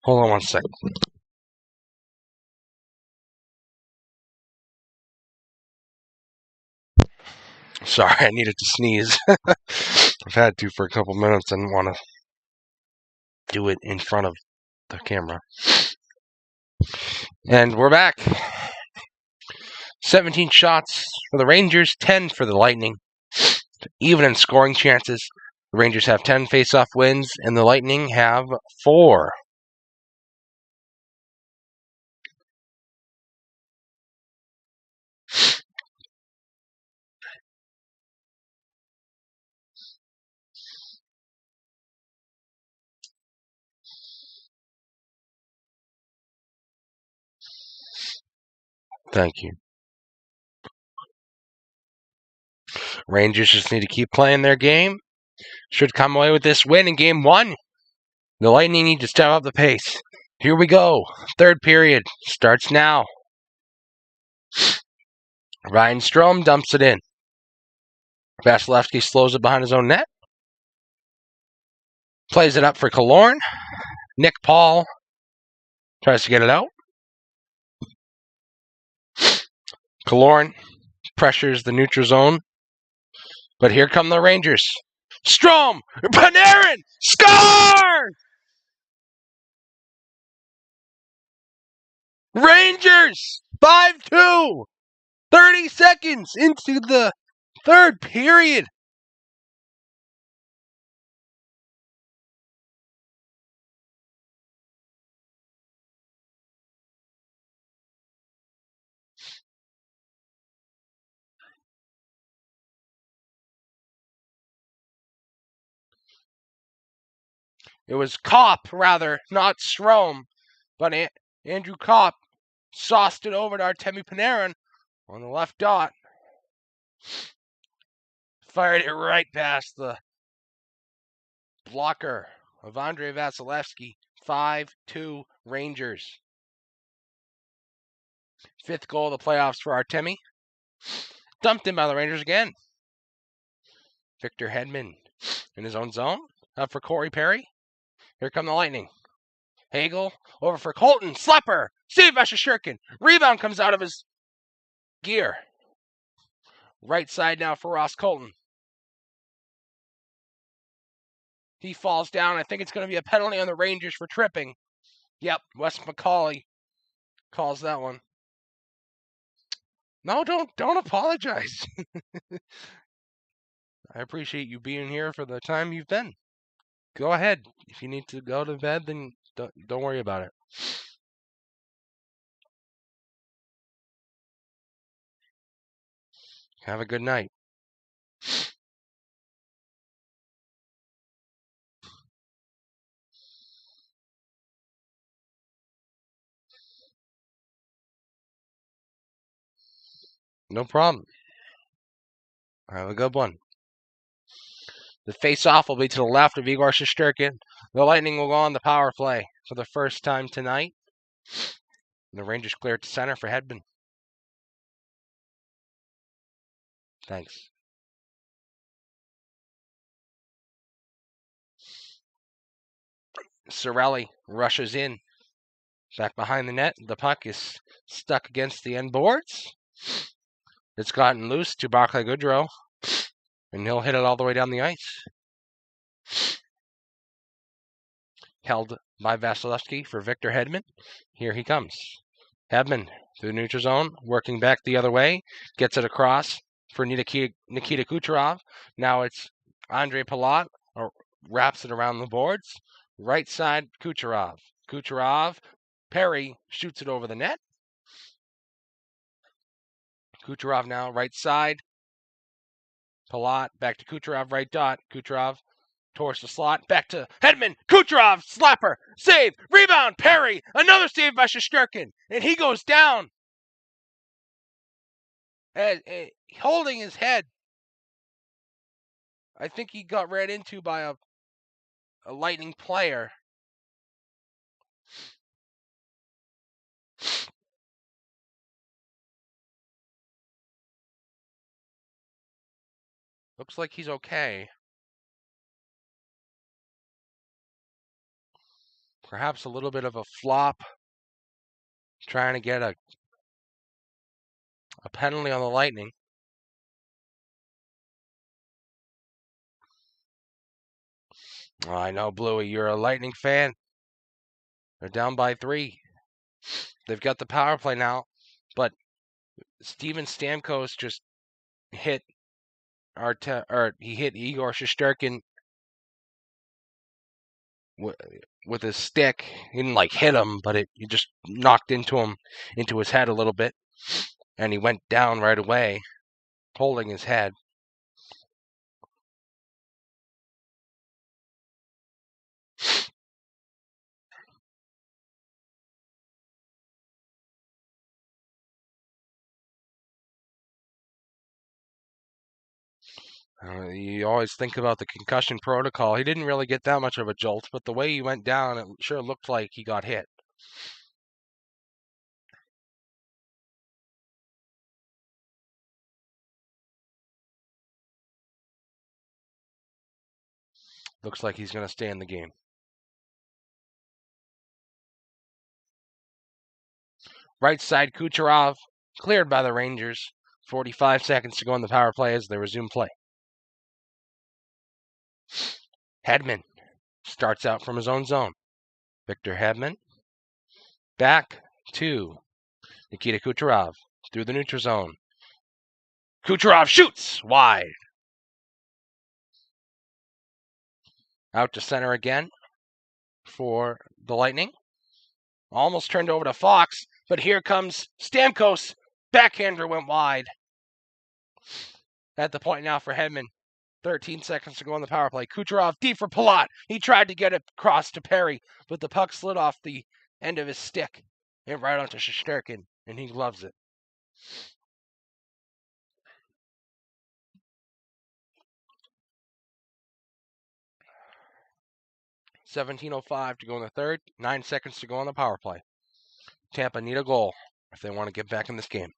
Speaker 1: Hold on one second. Sorry, I needed to sneeze. I've had to for a couple minutes. I didn't want to do it in front of the camera. And we're back. 17 shots for the Rangers, 10 for the Lightning. Even in scoring chances, the Rangers have 10 face-off wins, and the Lightning have 4. Thank you. Rangers just need to keep playing their game. Should come away with this win in Game 1. The Lightning need to step up the pace. Here we go. Third period starts now. Ryan Strome dumps it in. Vasilevsky slows it behind his own net. Plays it up for Killorn. Nick Paul tries to get it out. Killorn pressures the neutral zone. But here come the Rangers. Strome! Panarin! Score! Rangers! 5-2! 30 seconds into the third period. It was Kopp, rather, not Strome. But Andrew Kopp sauced it over to Artemi Panarin on the left dot. Fired it right past the blocker of Andrei Vasilevsky. 5-2 Rangers. 5th goal of the playoffs for Artemi. Dumped in by the Rangers again. Victor Hedman in his own zone. Up for Corey Perry. Here come the Lightning. Hagel over for Colton. Slapper. Save by Shesterkin. Rebound comes out of his gear. Right side now for Ross Colton. He falls down. I think it's going to be a penalty on the Rangers for tripping. Yep, Wes McCauley calls that one. No, don't apologize. I appreciate you being here for the time you've been. Go ahead. If you need to go to bed, then don't worry about it. Have a good night. No problem. Have a good one. The face-off will be to the left of Igor Shesterkin. The Lightning will go on the power play for the first time tonight. The Rangers clear it to center for Hedman. Thanks. Cirelli rushes in. Back behind the net. The puck is stuck against the end boards. It's gotten loose to Barclay Goodrow. And he'll hit it all the way down the ice. Held by Vasilevsky for Victor Hedman. Here he comes. Hedman through the neutral zone, working back the other way. Gets it across for Nikita Kucherov. Now it's Andre Palat. Wraps it around the boards. Right side, Kucherov. Kucherov. Perry shoots it over the net. Kucherov now, right side. Palat, back to Kucherov, right dot. Kucherov towards the slot, back to Hedman. Kucherov, slapper, save, rebound, Perry. Another save by Shesterkin, and he goes down. Holding his head. I think he got ran into by a Lightning player. Looks like he's okay. Perhaps a little bit of a flop. Trying to get a penalty on the Lightning. I know, Bluey, you're a Lightning fan. They're down by 3. They've got the power play now, but Steven Stamkos just hit he hit Igor Shesterkin with his stick. He didn't hit him, but it just knocked into his head a little bit, and he went down right away, holding his head. You always think about the concussion protocol. He didn't really get that much of a jolt, but the way he went down, it sure looked like he got hit. Looks like he's going to stay in the game. Right side, Kucherov, cleared by the Rangers. 45 seconds to go in the power play as they resume play. Hedman starts out from his own zone. Victor Hedman back to Nikita Kucherov through the neutral zone. Kucherov shoots wide. Out to center again for the Lightning. Almost turned over to Fox, but here comes Stamkos. Backhander went wide. At the point now for Hedman. 13 seconds to go on the power play. Kucherov deep for Palat. He tried to get it across to Perry, but the puck slid off the end of his stick and right onto Shesterkin, and he loves it. $17:05 to go in the third. 9 seconds to go on the power play. Tampa need a goal if they want to get back in this game.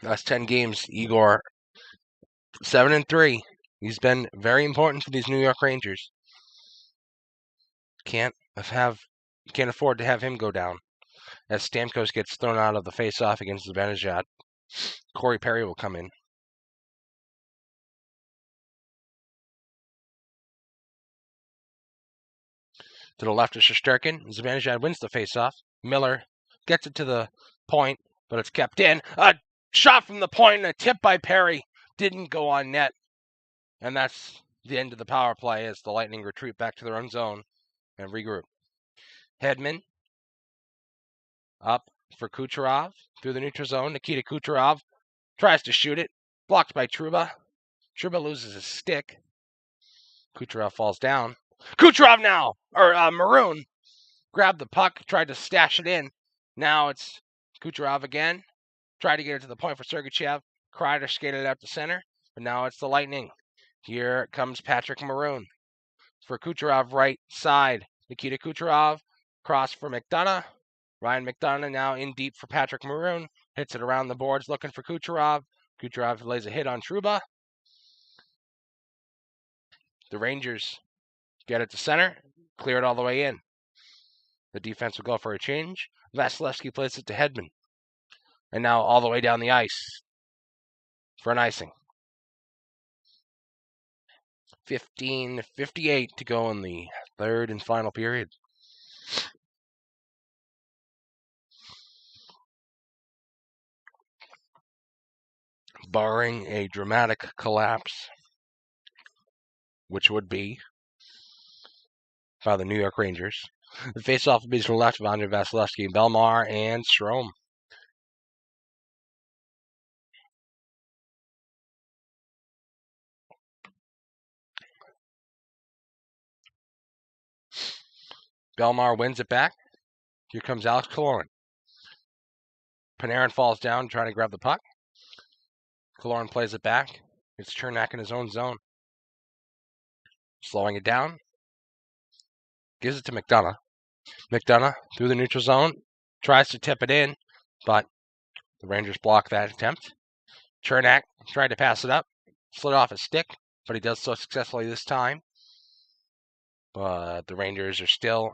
Speaker 1: Last 10 games, Igor 7-3. He's been very important for these New York Rangers. Can't afford to have him go down. As Stamkos gets thrown out of the face-off against Zibanejad, Corey Perry will come in. To the left of Shesterkin, Zibanejad wins the face-off. Miller gets it to the point, but it's kept in. A shot from the point and a tip by Perry didn't go on net. And that's the end of the power play as the Lightning retreat back to their own zone and regroup. Hedman up for Kucherov through the neutral zone. Nikita Kucherov tries to shoot it. Blocked by Trouba. Trouba loses his stick. Kucherov falls down. Kucherov now! Maroon grabbed the puck, tried to stash it in. Now it's Kucherov again. Tried to get it to the point for Sergachev. Kreider skated out to center. But now it's the Lightning. Here comes Patrick Maroon for Kucherov right side. Nikita Kucherov, cross for McDonough. Ryan McDonough now in deep for Patrick Maroon. Hits it around the boards looking for Kucherov. Kucherov lays a hit on Trouba. The Rangers get it to center. Clear it all the way in. The defense will go for a change. Vasilevsky plays it to Hedman. And now all the way down the ice for an icing. 15:58 to go in the third and final period. Barring a dramatic collapse, which would be by the New York Rangers, the face-off will be to the left of Andrei Vasilevsky, Belmar, and Strome. Belmar wins it back. Here comes Alex Killorn. Panarin falls down trying to grab the puck. Killorn plays it back. It's Cernak in his own zone. Slowing it down. Gives it to McDonough. McDonough through the neutral zone. Tries to tip it in, but the Rangers block that attempt. Cernak tried to pass it up. Slid off his stick, but he does so successfully this time. But the Rangers are still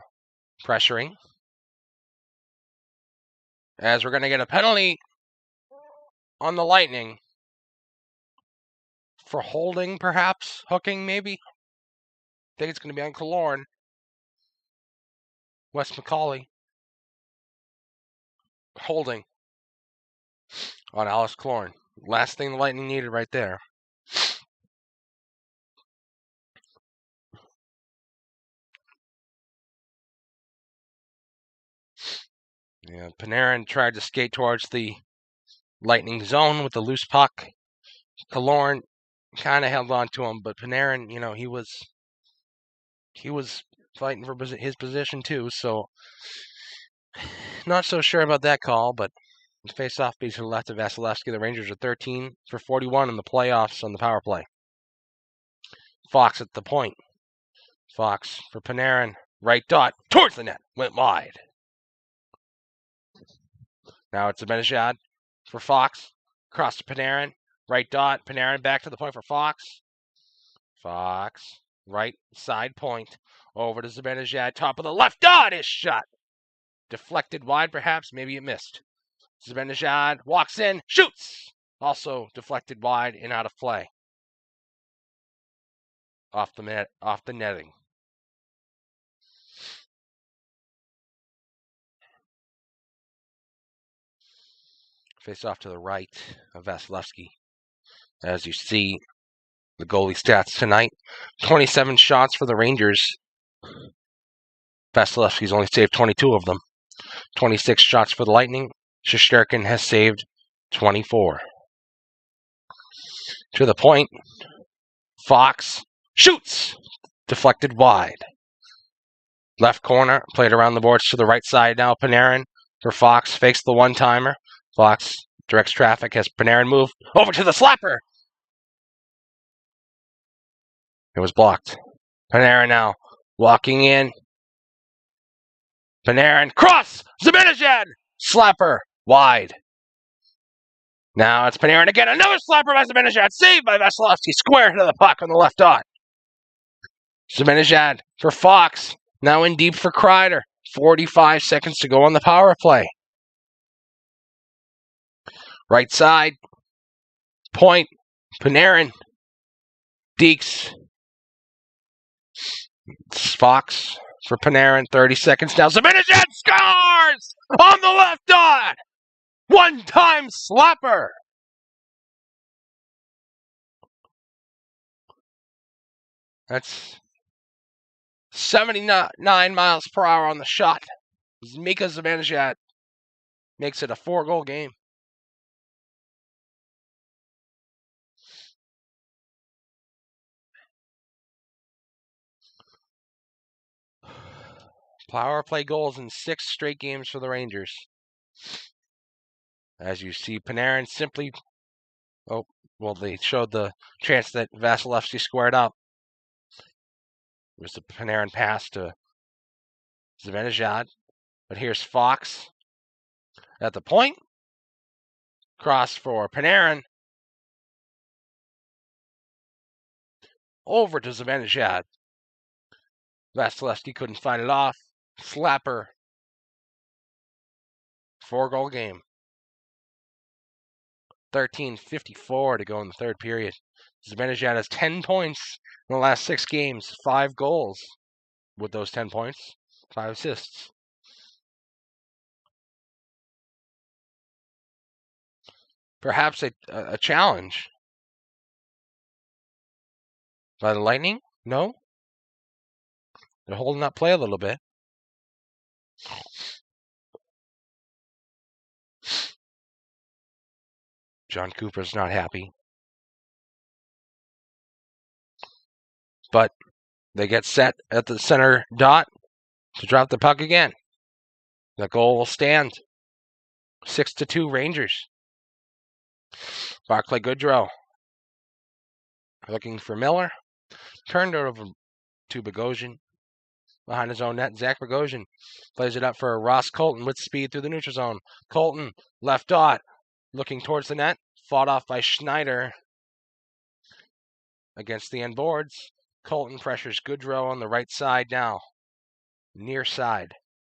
Speaker 1: pressuring. As we're going to get a penalty on the Lightning. for holding, perhaps? Hooking, maybe? I think it's going to be on Killorn. Wes McCauley. Holding on Alex Killorn. Last thing the Lightning needed right there. Yeah, Panarin tried to skate towards the Lightning zone with the loose puck. Killorn kind of held on to him, but Panarin, he was fighting for his position too, so not so sure about that call, but the face-off beat to the left of Vasilevsky. The Rangers are 13 for 41 in the playoffs on the power play. Fox at the point. Fox for Panarin. Right dot. Towards the net. Went wide. Now it's Zibanejad for Fox. Across to Panarin. Right dot. Panarin back to the point for Fox. Fox. Right side point. Over to Zibanejad. Top of the left dot. His shot. Deflected wide perhaps. Maybe it missed. Zibanejad walks in. Shoots. Also deflected wide and out of play. Off the netting. Face off to the right of Vasilevsky. As you see, the goalie stats tonight: 27 shots for the Rangers. Vasilevsky's only saved 22 of them. 26 shots for the Lightning. Shesterkin has saved 24. To the point. Fox shoots. Deflected wide. Left corner. Played around the boards to the right side now. Panarin for Fox. Fakes the one-timer. Fox directs traffic. Has Panarin move over to the slapper. It was blocked. Panarin now walking in. Panarin cross. Zibanejad slapper wide. Now it's Panarin again. Another slapper by Zibanejad. Saved by Vasilevsky. Square to the puck on the left dot. Zibanejad for Fox. Now in deep for Kreider. 45 seconds to go on the power play. Right side. Point. Panarin. Deeks. Fox for Panarin. 30 seconds now. Zibanejad scores on the left dot. One-time slapper. That's 79 miles per hour on the shot. Mika Zibanejad makes it a 4-goal game. Power play goals in 6 straight games for the Rangers. As you see, Panarin simply... Oh, well, they showed the chance that Vasilevsky squared up. It was the Panarin pass to Zibanejad. But here's Fox at the point. Cross for Panarin. Over to Zibanejad. Vasilevsky couldn't fight it off. Slapper. 4-goal game. 13:54 to go in the third period. Zibanejad has 10 points in the last 6 games. 5 goals with those 10 points. 5 assists. Perhaps a challenge by the Lightning? No? They're holding that play a little bit. John Cooper's not happy. But they get set at the center dot to drop the puck again. The goal will stand. 6-2 Rangers. Barclay Goodrow looking for Miller. Turned over to Bogosian. Behind his own net, Zach Bogosian plays it up for Ross Colton with speed through the neutral zone. Colton, left dot, looking towards the net. Fought off by Schneider against the end boards. Colton pressures Goodrow on the right side now. Near side.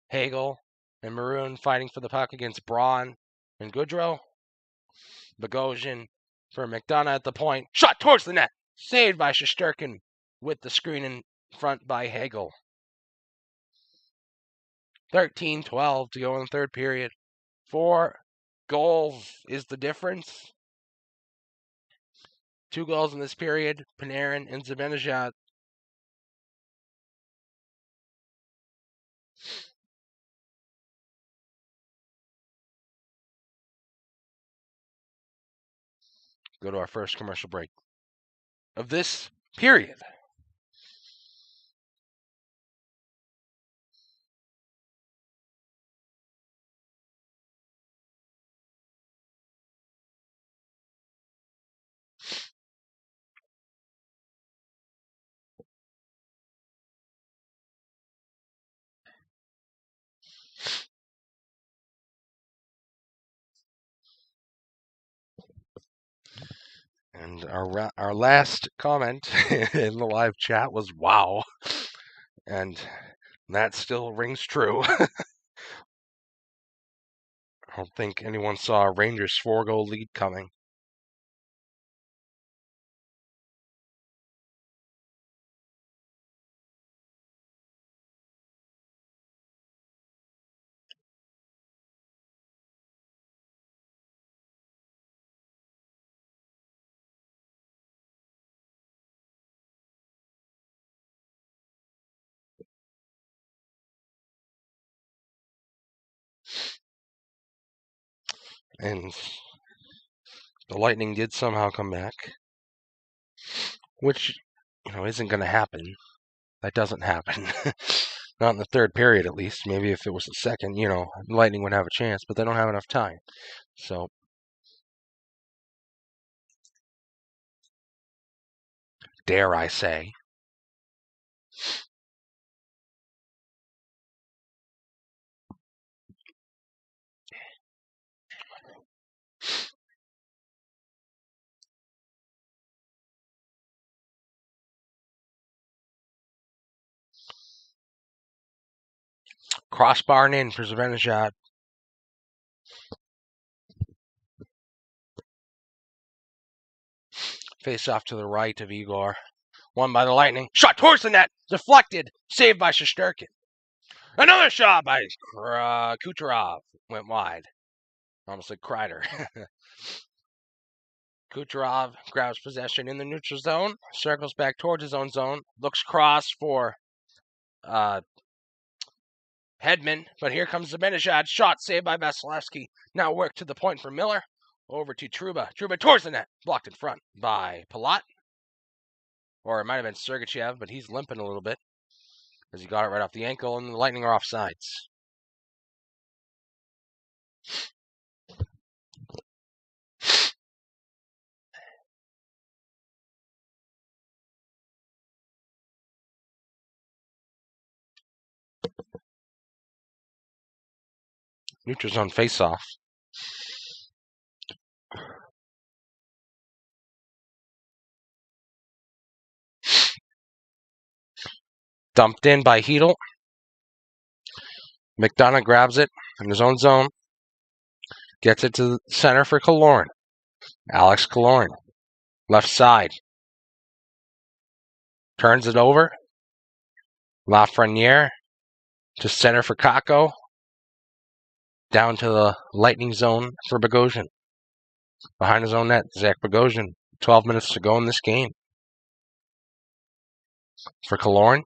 Speaker 1: Hagel and Maroon fighting for the puck against Braun and Goodrow. Bogosian for McDonough at the point. Shot towards the net. Saved by Shesterkin with the screen in front by Hagel. 13-12 to go in the third period. 4 goals is the difference. 2 goals in this period. Panarin and Zibanejad. Go to our first commercial break of this period. And our last comment in the live chat was wow. And that still rings true. I don't think anyone saw a Rangers 4-goal lead coming. And the Lightning did somehow come back, which, isn't going to happen. That doesn't happen. Not in the third period, at least. Maybe if it was the second, Lightning would have a chance, but they don't have enough time. So, dare I say, crossbar and in for Zibanejad. Face off to the right of Igor. Won by the Lightning. Shot towards the net. Deflected. Saved by Shesterkin. Another shot by Kucherov. Went wide. Almost like Kreider. Kucherov grabs possession in the neutral zone. Circles back towards his own zone. Looks cross for Hedman. But here comes Zibanejad. Shot saved by Vasilevsky. Now work to the point for Miller. Over to Trouba. Trouba towards the net. Blocked in front by Palat. Or it might have been Sergachev, but he's limping a little bit as he got it right off the ankle, and the Lightning are off sides. Neutral zone face-off. Dumped in by Hedel. McDonough grabs it in his own zone. Gets it to the center for Killorn. Alex Killorn. Left side. Turns it over. Lafreniere to center for Kakko. Down to the Lightning zone for Bogosian. Behind his own net, Zach Bogosian. 12 minutes to go in this game. For Killorn.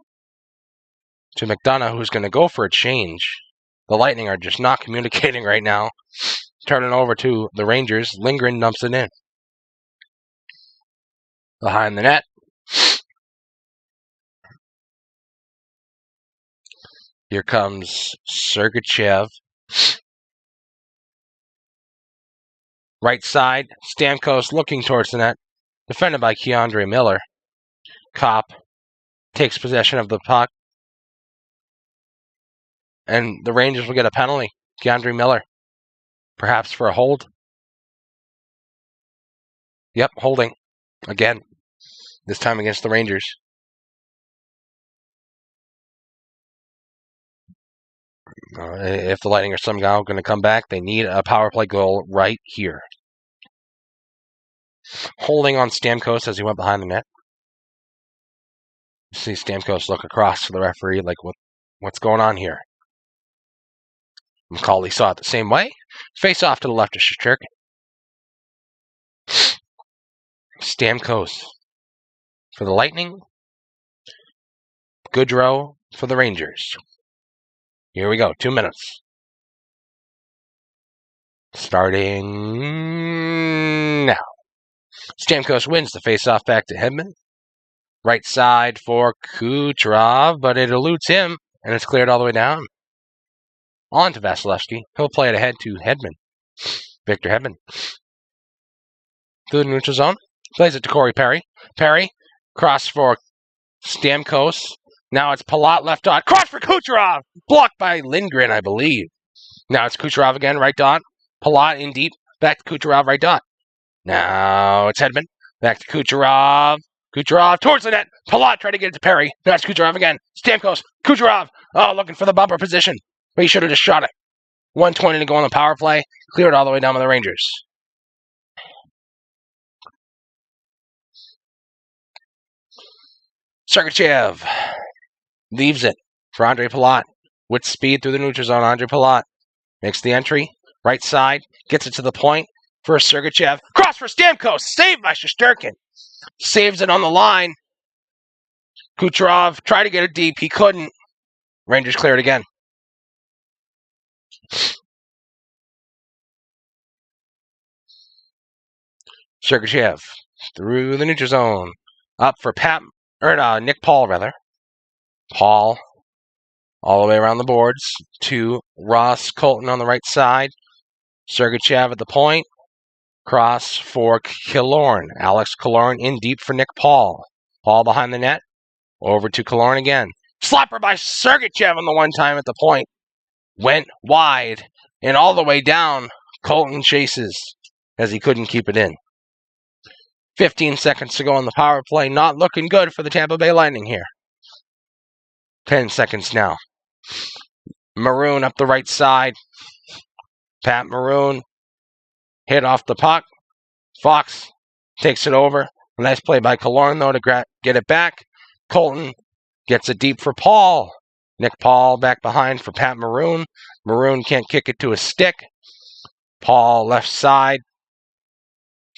Speaker 1: To McDonough, who's going to go for a change. The Lightning are just not communicating right now. Turning over to the Rangers. Lindgren dumps it in. Behind the net. Here comes Sergachev. Right side. Stamkos looking towards the net. Defended by Keandre Miller. Kopp takes possession of the puck. And the Rangers will get a penalty. Keandre Miller. Perhaps for a hold. Yep, holding. Again. This time against the Rangers. If the Lightning are somehow going to come back, they need a power play goal right here. holding on Stamkos as he went behind the net. You see Stamkos look across to the referee like, what's going on here? McCauley saw it the same way. Face off to the left of Shesterkin. Stamkos for the Lightning. Goodrow for the Rangers. Here we go, 2 minutes. Starting now. Stamkos wins the face-off back to Hedman. Right side for Kucherov, but it eludes him, and it's cleared all the way down. On to Vasilevsky. He'll play it ahead to Hedman. Victor Hedman. Through the neutral zone. Plays it to Corey Perry. Perry. Cross for Stamkos. Now it's Palat left dot. Cross for Kucherov. Blocked by Lindgren, I believe. Now it's Kucherov again, right dot. Palat in deep. Back to Kucherov, right dot. Now it's Hedman. Back to Kucherov. Kucherov towards the net. Palat tried to get it to Perry. Now it's Kucherov again. Stamkos. Kucherov. Oh, looking for the bumper position. But he should have just shot it. 1:20 to go on the power play. Cleared all the way down to the Rangers. Sergachev leaves it for Andre Palat. With speed through the neutral zone, Andre Palat makes the entry. Right side. Gets it to the point for Sergachev. Cross for Stamkos. Saved by Shesterkin. Saves it on the line. Kucherov tried to get it deep. He couldn't. Rangers clear it again. Sergachev through the neutral zone. Up for Nick Paul, rather. Paul all the way around the boards to Ross Colton on the right side. Sergachev at the point. Cross for Killorn. Alex Killorn in deep for Nick Paul. Paul behind the net. Over to Killorn again. Slapper by Sergachev on the one time at the point. Went wide and all the way down. Colton chases as he couldn't keep it in. 15 seconds to go on the power play. Not looking good for the Tampa Bay Lightning here. 10 seconds now. Maroon up the right side. Pat Maroon hit off the puck. Fox takes it over. Nice play by Killorn, though, to get it back. Colton gets it deep for Paul. Nick Paul back behind for Pat Maroon. Maroon can't kick it to a stick. Paul left side.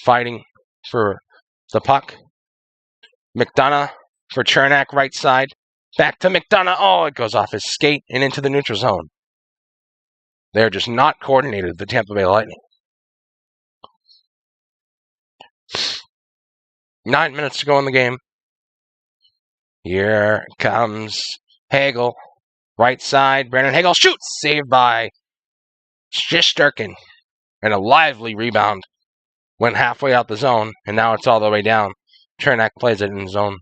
Speaker 1: Fighting for the puck. McDonough for Chernak right side. Back to McDonough. Oh, it goes off his skate and into the neutral zone. They're just not coordinated, the Tampa Bay Lightning. 9 minutes to go in the game. Here comes Hagel. Right side, Brandon Hagel shoots. Saved by Shesterkin. And a lively rebound. Went halfway out the zone, and now it's all the way down. Chernak plays it in the zone.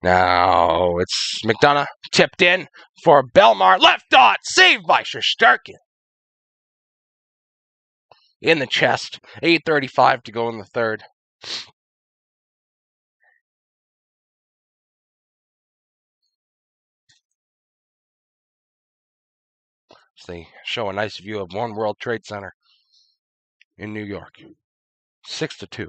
Speaker 1: Now it's McDonough. Tipped in for Belmar. Left dot. Saved by Shesterkin. In the chest. 8:35 to go in the third. So they show a nice view of One World Trade Center in New York. 6-2.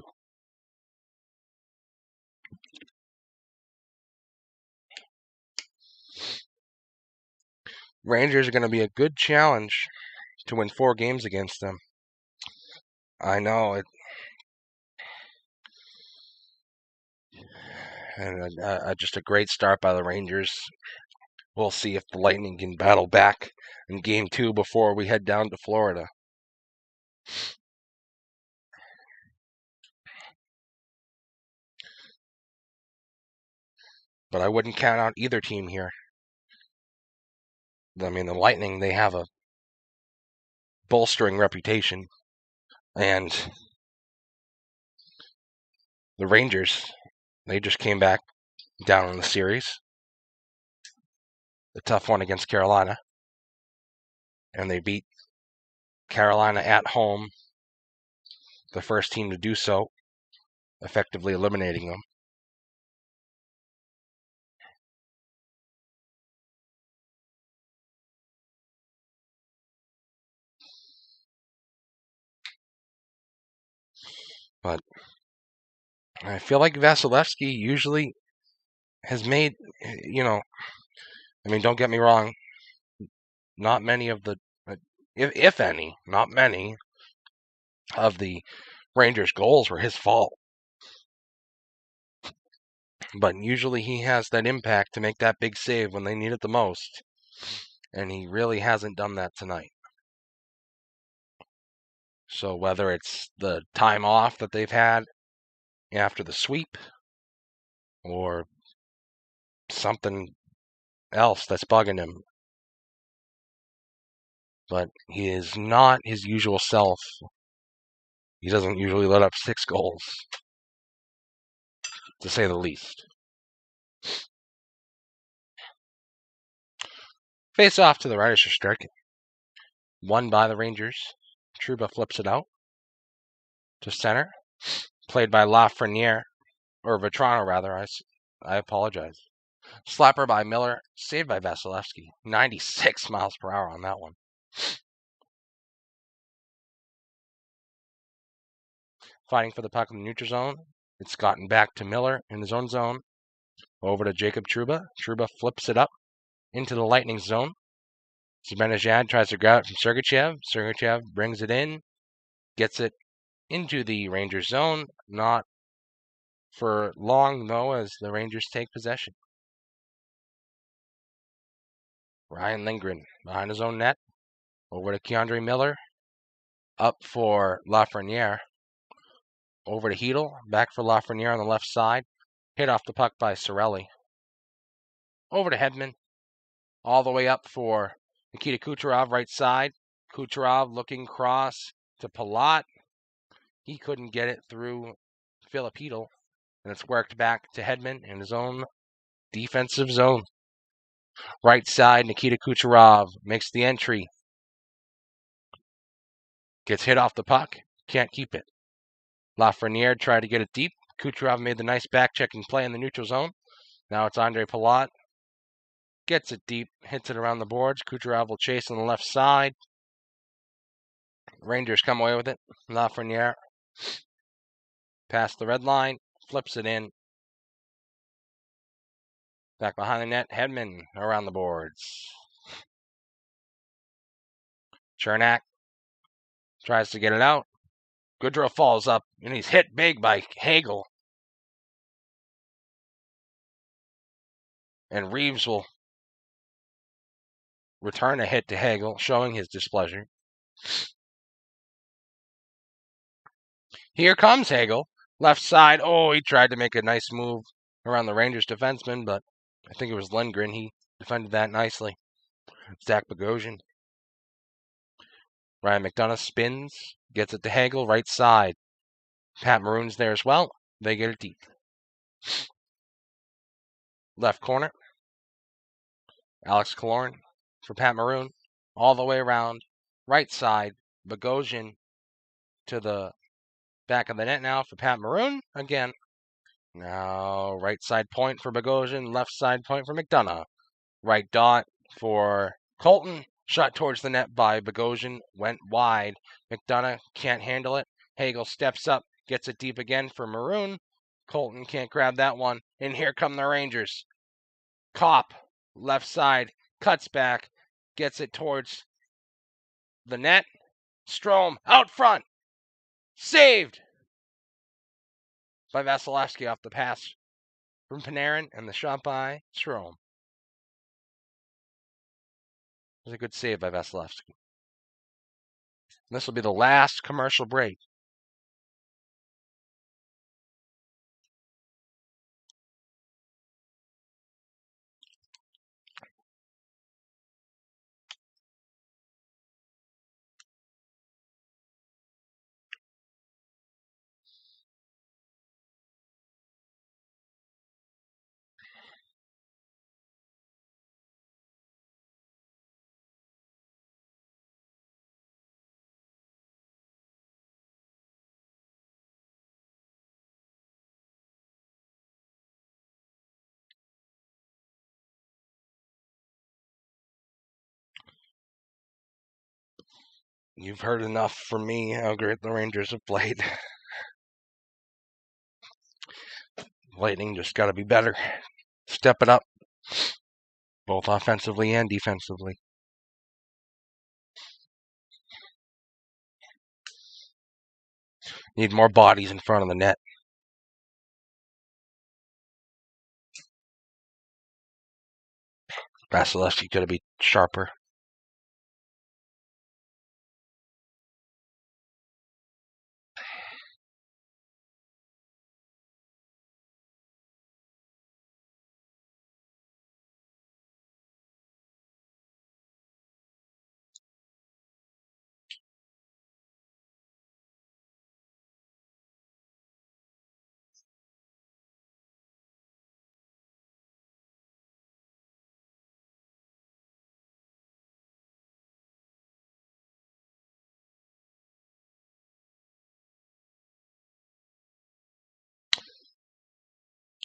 Speaker 1: Rangers are going to be a good challenge to win 4 games against them. I know it. And just a great start by the Rangers. We'll see if the Lightning can battle back in Game 2 before we head down to Florida. But I wouldn't count out either team here. I mean, the Lightning, they have a bolstering reputation. And the Rangers, they just came back down in the series. A tough one against Carolina. And they beat Carolina at home. The first team to do so, effectively eliminating them. But I feel like Vasilevsky usually has made, don't get me wrong, not many of the, if any, not many of the Rangers' goals were his fault. But usually he has that impact to make that big save when they need it the most. And he really hasn't done that tonight. So whether it's the time off that they've had after the sweep or something else that's bugging him, but he is not his usual self. He doesn't usually let up 6 goals, to say the least. Face off to the right is striking. Won by the Rangers. Trouba flips it out to center. Played by Lafreniere, or Vetrano rather. I apologize. Slapper by Miller. Saved by Vasilevsky. 96 miles per hour on that one. Fighting for the puck in the neutral zone. It's gotten back to Miller in his own zone. Over to Jacob Trouba. Trouba flips it up into the Lightning zone. Zibanejad tries to grab it from Sergachev. Sergachev brings it in. Gets it into the Rangers zone. Not for long, though, as the Rangers take possession. Ryan Lindgren behind his own net. Over to Keandre Miller. Up for Lafreniere. Over to Hedel. Back for Lafreniere on the left side. Hit off the puck by Cirelli. Over to Hedman. All the way up for Nikita Kucherov, right side. Kucherov looking cross to Palat. He couldn't get it through Philip Hedel. And it's worked back to Hedman in his own defensive zone. Right side, Nikita Kucherov makes the entry. Gets hit off the puck. Can't keep it. Lafreniere tried to get it deep. Kucherov made the nice back-checking play in the neutral zone. Now it's Andre Palat. Gets it deep. Hits it around the boards. Kucherov will chase on the left side. Rangers come away with it. Lafreniere past the red line. Flips it in. Back behind the net. Hedman around the boards. Chernak tries to get it out. Goodrow falls up, and he's hit big by Hagel. And Reeves will return a hit to Hagel, showing his displeasure. Here comes Hagel. Left side. Oh, he tried to make a nice move around the Rangers defenseman, but I think it was Lindgren. He defended that nicely. Zach Bogosian. Ryan McDonough spins, gets it to Hagel, right side. Pat Maroon's there as well. They get it deep. Left corner. Alex Killorn for Pat Maroon. All the way around. Right side. Bogosian to the back of the net now for Pat Maroon. Again. Now right side point for Bogosian. Left side point for McDonough. Right dot for Colton. Shot towards the net by Bogosian. Went wide. McDonough can't handle it. Hagel steps up. Gets it deep again for Maroon. Colton can't grab that one. And here come the Rangers. Kopp, left side, cuts back. Gets it towards the net. Strome, out front. Saved by Vasilevsky off the pass from Panarin and the shot by Strome. It was a good save by Vasilevsky. This will be the last commercial break. You've heard enough from me how great the Rangers have played. Lightning just got to be better. Step it up, both offensively and defensively. Need more bodies in front of the net. Vasilevsky got to be sharper.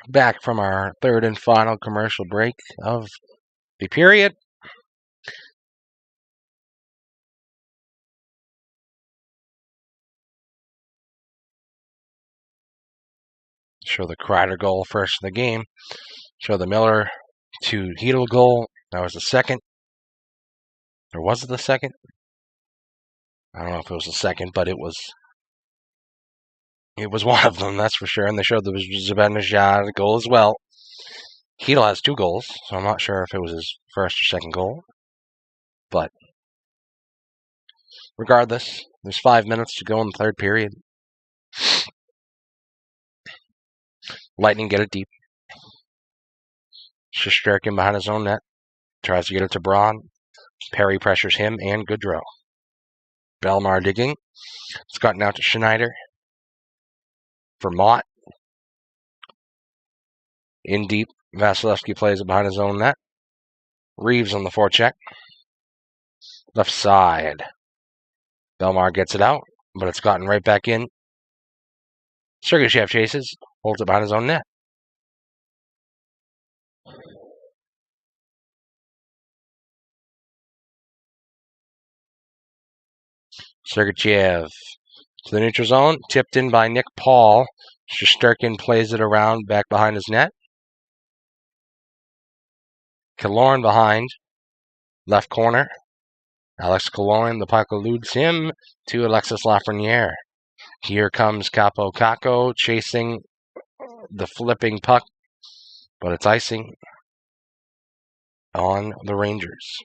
Speaker 1: Back from our third and final commercial break of the period. Show the Kreider goal first in the game. Show the Miller to Hedl goal. That was the second. Or was it the second? I don't know if it was the second, but it was one of them, that's for sure. And they showed there was Zibanejad goal as well. Hedl has 2 goals, so I'm not sure if it was his first or second goal. But regardless, there's 5 minutes to go in the third period. Lightning get it deep. Shesterkin behind his own net. Tries to get it to Braun. Perry pressures him and Goodrow. Bellemare digging. It's gotten out to Schneider. For Mott. In deep. Vasilevsky plays it behind his own net. Reeves on the forecheck. Left side. Bellemare gets it out, but it's gotten right back in. Sergachev chases. Holds it behind his own net. Sergachev to the neutral zone. Tipped in by Nick Paul. Shesterkin plays it around back behind his net. Killorn behind. Left corner. Alex Killorn. The puck eludes him to Alexis Lafreniere. Here comes Capo Caco chasing the flipping puck, but it's icing on the Rangers.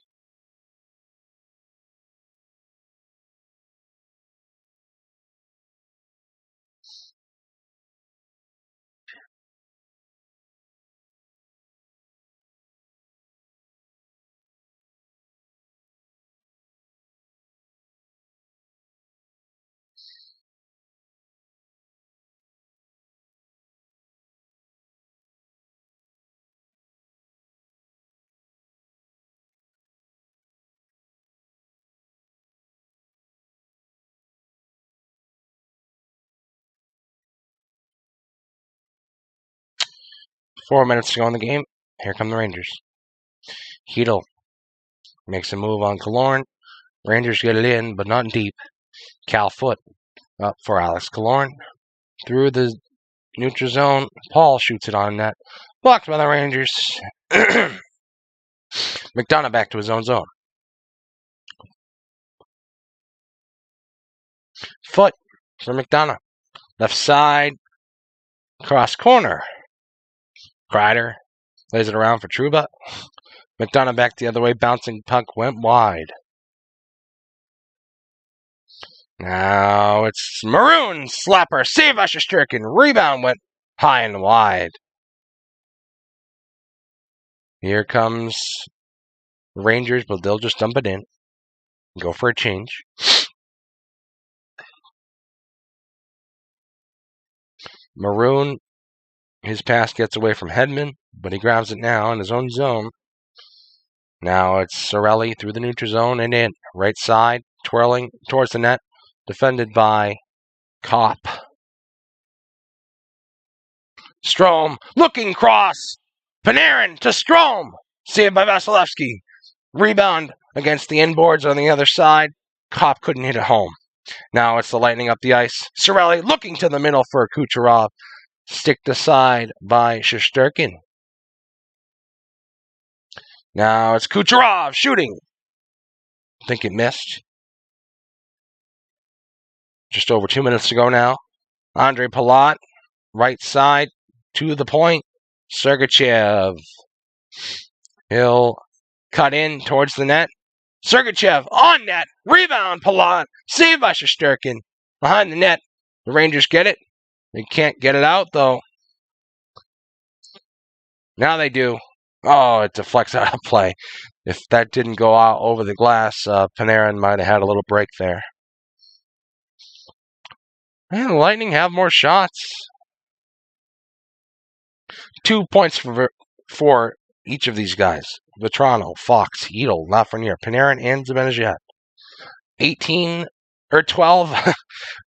Speaker 1: Four minutes to go in the game. Here come the Rangers. Hedl makes a move on Killorn. Rangers get it in, but not deep. Cal Foot up for Alex Killorn. Through the neutral zone. Paul shoots it on net. Blocked by the Rangers. McDonough back to his own zone. Foot for McDonough. Left side. Cross corner. Kreider plays it around for Trouba. McDonough back the other way. Bouncing puck went wide. Now it's Maroon. Slapper. Save by Shesterkin. Rebound went high and wide. Here comes Rangers, but they'll just dump it in. Go for a change. Maroon, his pass gets away from Hedman, but he grabs it now in his own zone. Now it's Cirelli through the neutral zone and in. Right side, twirling towards the net. Defended by Kopp. Strome, looking cross. Panarin to Strome. Saved by Vasilevsky. Rebound against the inboards on the other side. Kopp couldn't hit it home. Now it's the Lightning up the ice. Cirelli looking to the middle for Kucherov. Sticked aside by Shesterkin. Now it's Kucherov shooting. I think it missed. Just over 2 minutes to go now. Andre Palat, right side to the point. Sergachev. He'll cut in towards the net. Sergachev on net. Rebound, Palat. Saved by Shesterkin. Behind the net. The Rangers get it. They can't get it out, though. Now they do. Oh, it deflects out of play. If that didn't go out over the glass, Panarin might have had a little break there. And the Lightning have more shots. 2 points for each of these guys. Vetrano, Fox, Hedel, Lafreniere, Panarin, and Zibanejad. 18 or 12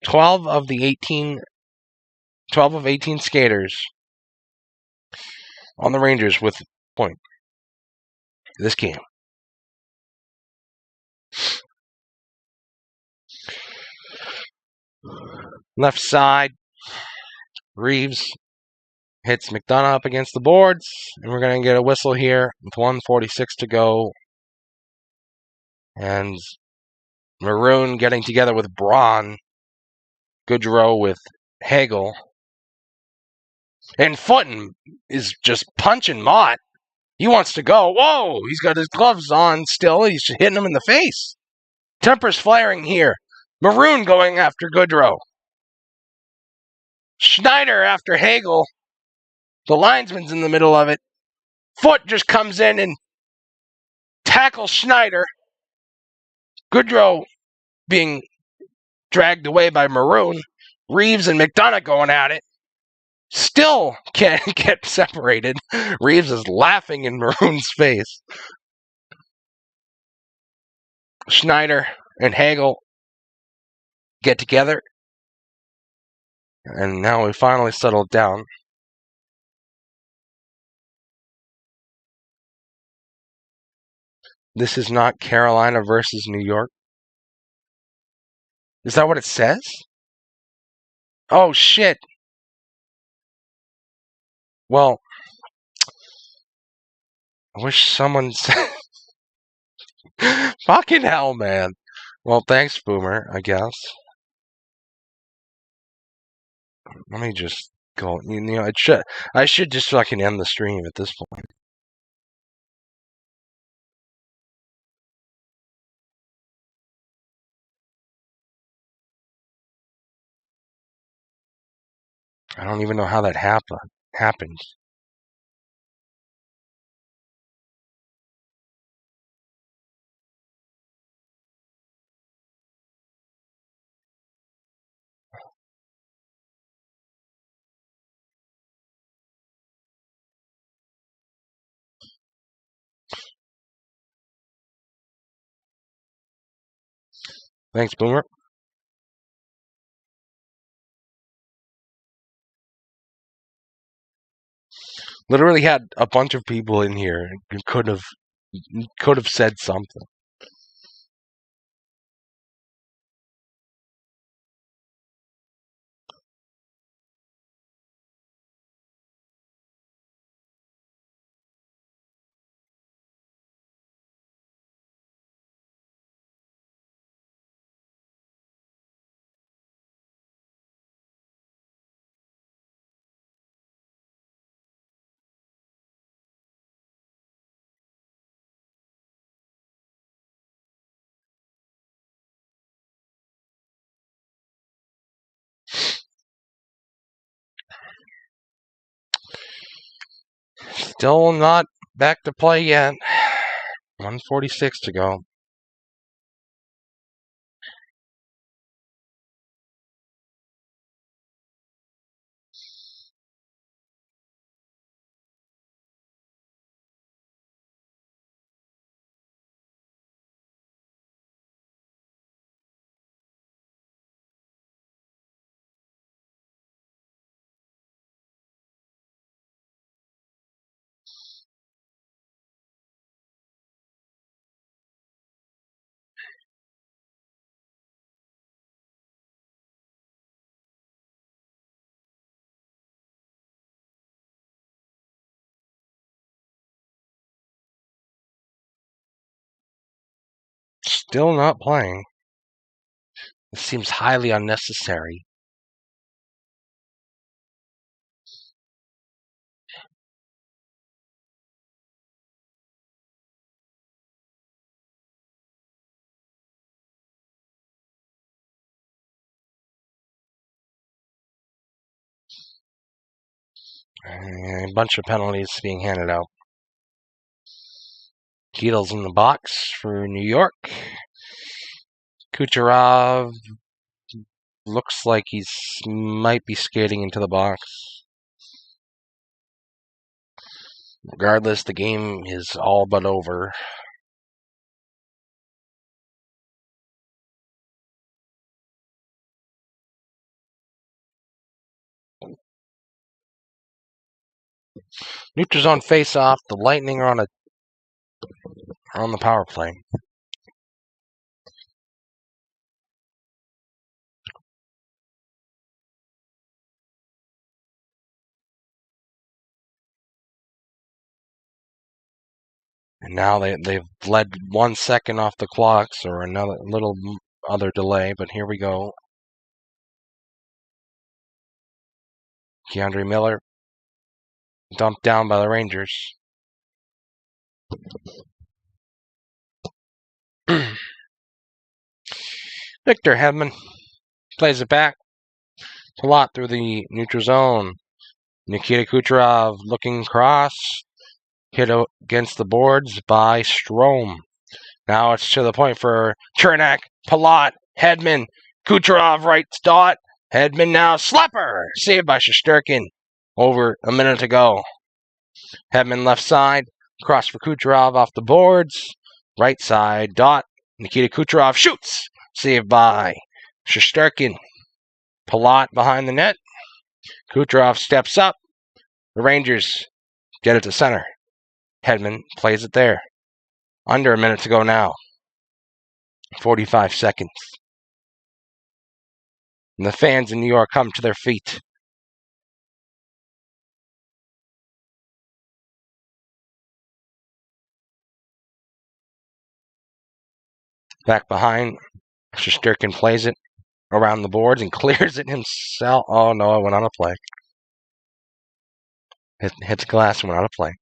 Speaker 1: 12 of the 18 12 of 18 skaters on the Rangers with point this game. Left side, Reeves hits McDonough up against the boards, and we're going to get a whistle here with 1:46 to go. And Maroon getting together with Braun. Goodrow with Hagel. And Footen is just punching Mott. He wants to go. Whoa! He's got his gloves on still. He's hitting him in the face. Temper's flaring here. Maroon going after Goodrow. Schneider after Hagel. The linesman's in the middle of it. Foot just comes in and tackles Schneider. Goodrow being dragged away by Maroon. Reeves and McDonough going at it. Still can't get separated. Reeves is laughing in Maroon's face. Schneider and Hagel get together. And now we finally settled down. This is not Carolina versus New York. Is that what it says? Oh, shit. Well, I wish someone said... Fucking hell, man. Well, thanks, Boomer, I guess. Let me just go. You know, I should just fucking end the stream at this point. I don't even know how that happened. Thanks, Boomer. Literally had a bunch of people in here who could have said something. Still not back to play yet. 1:46 to go. Still not playing. This seems highly unnecessary. And a bunch of penalties being handed out. Ketel's in the box for New York. Kucherov looks like he's might be skating into the box. Regardless, the game is all but over. Neutral zone face-off. The Lightning are on the power play. And now they've led 1 second off the clocks, or another little other delay, but here we go. Keandre Miller dumped down by the Rangers. Victor Hedman plays it back. Palat through the neutral zone. Nikita Kucherov looking cross. Hit against the boards by Strome. Now it's to the point for Chernak, Palat, Hedman, Kucherov right dot. Hedman now slapper. Saved by Shesterkin. Over a minute to go. Hedman left side. Cross for Kucherov off the boards. Right side dot. Nikita Kucherov shoots. Saved by Shesterkin. Palat behind the net. Kucherov steps up. The Rangers get it to center. Hedman plays it there. Under a minute to go now. 45 seconds. And the fans in New York come to their feet. Back behind. Shesterkin plays it around the boards and clears it himself. Oh no, it went on a play. Hits glass and went on a play.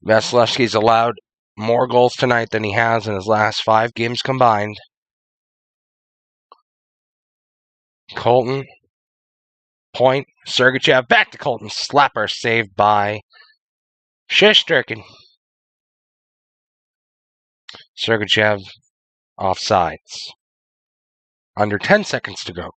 Speaker 1: Vasilevsky's allowed more goals tonight than he has in his last 5 games combined. Colton, point, Sergachev, back to Colton, slapper saved by Shesterkin. Sergachev offsides. Under 10 seconds to go.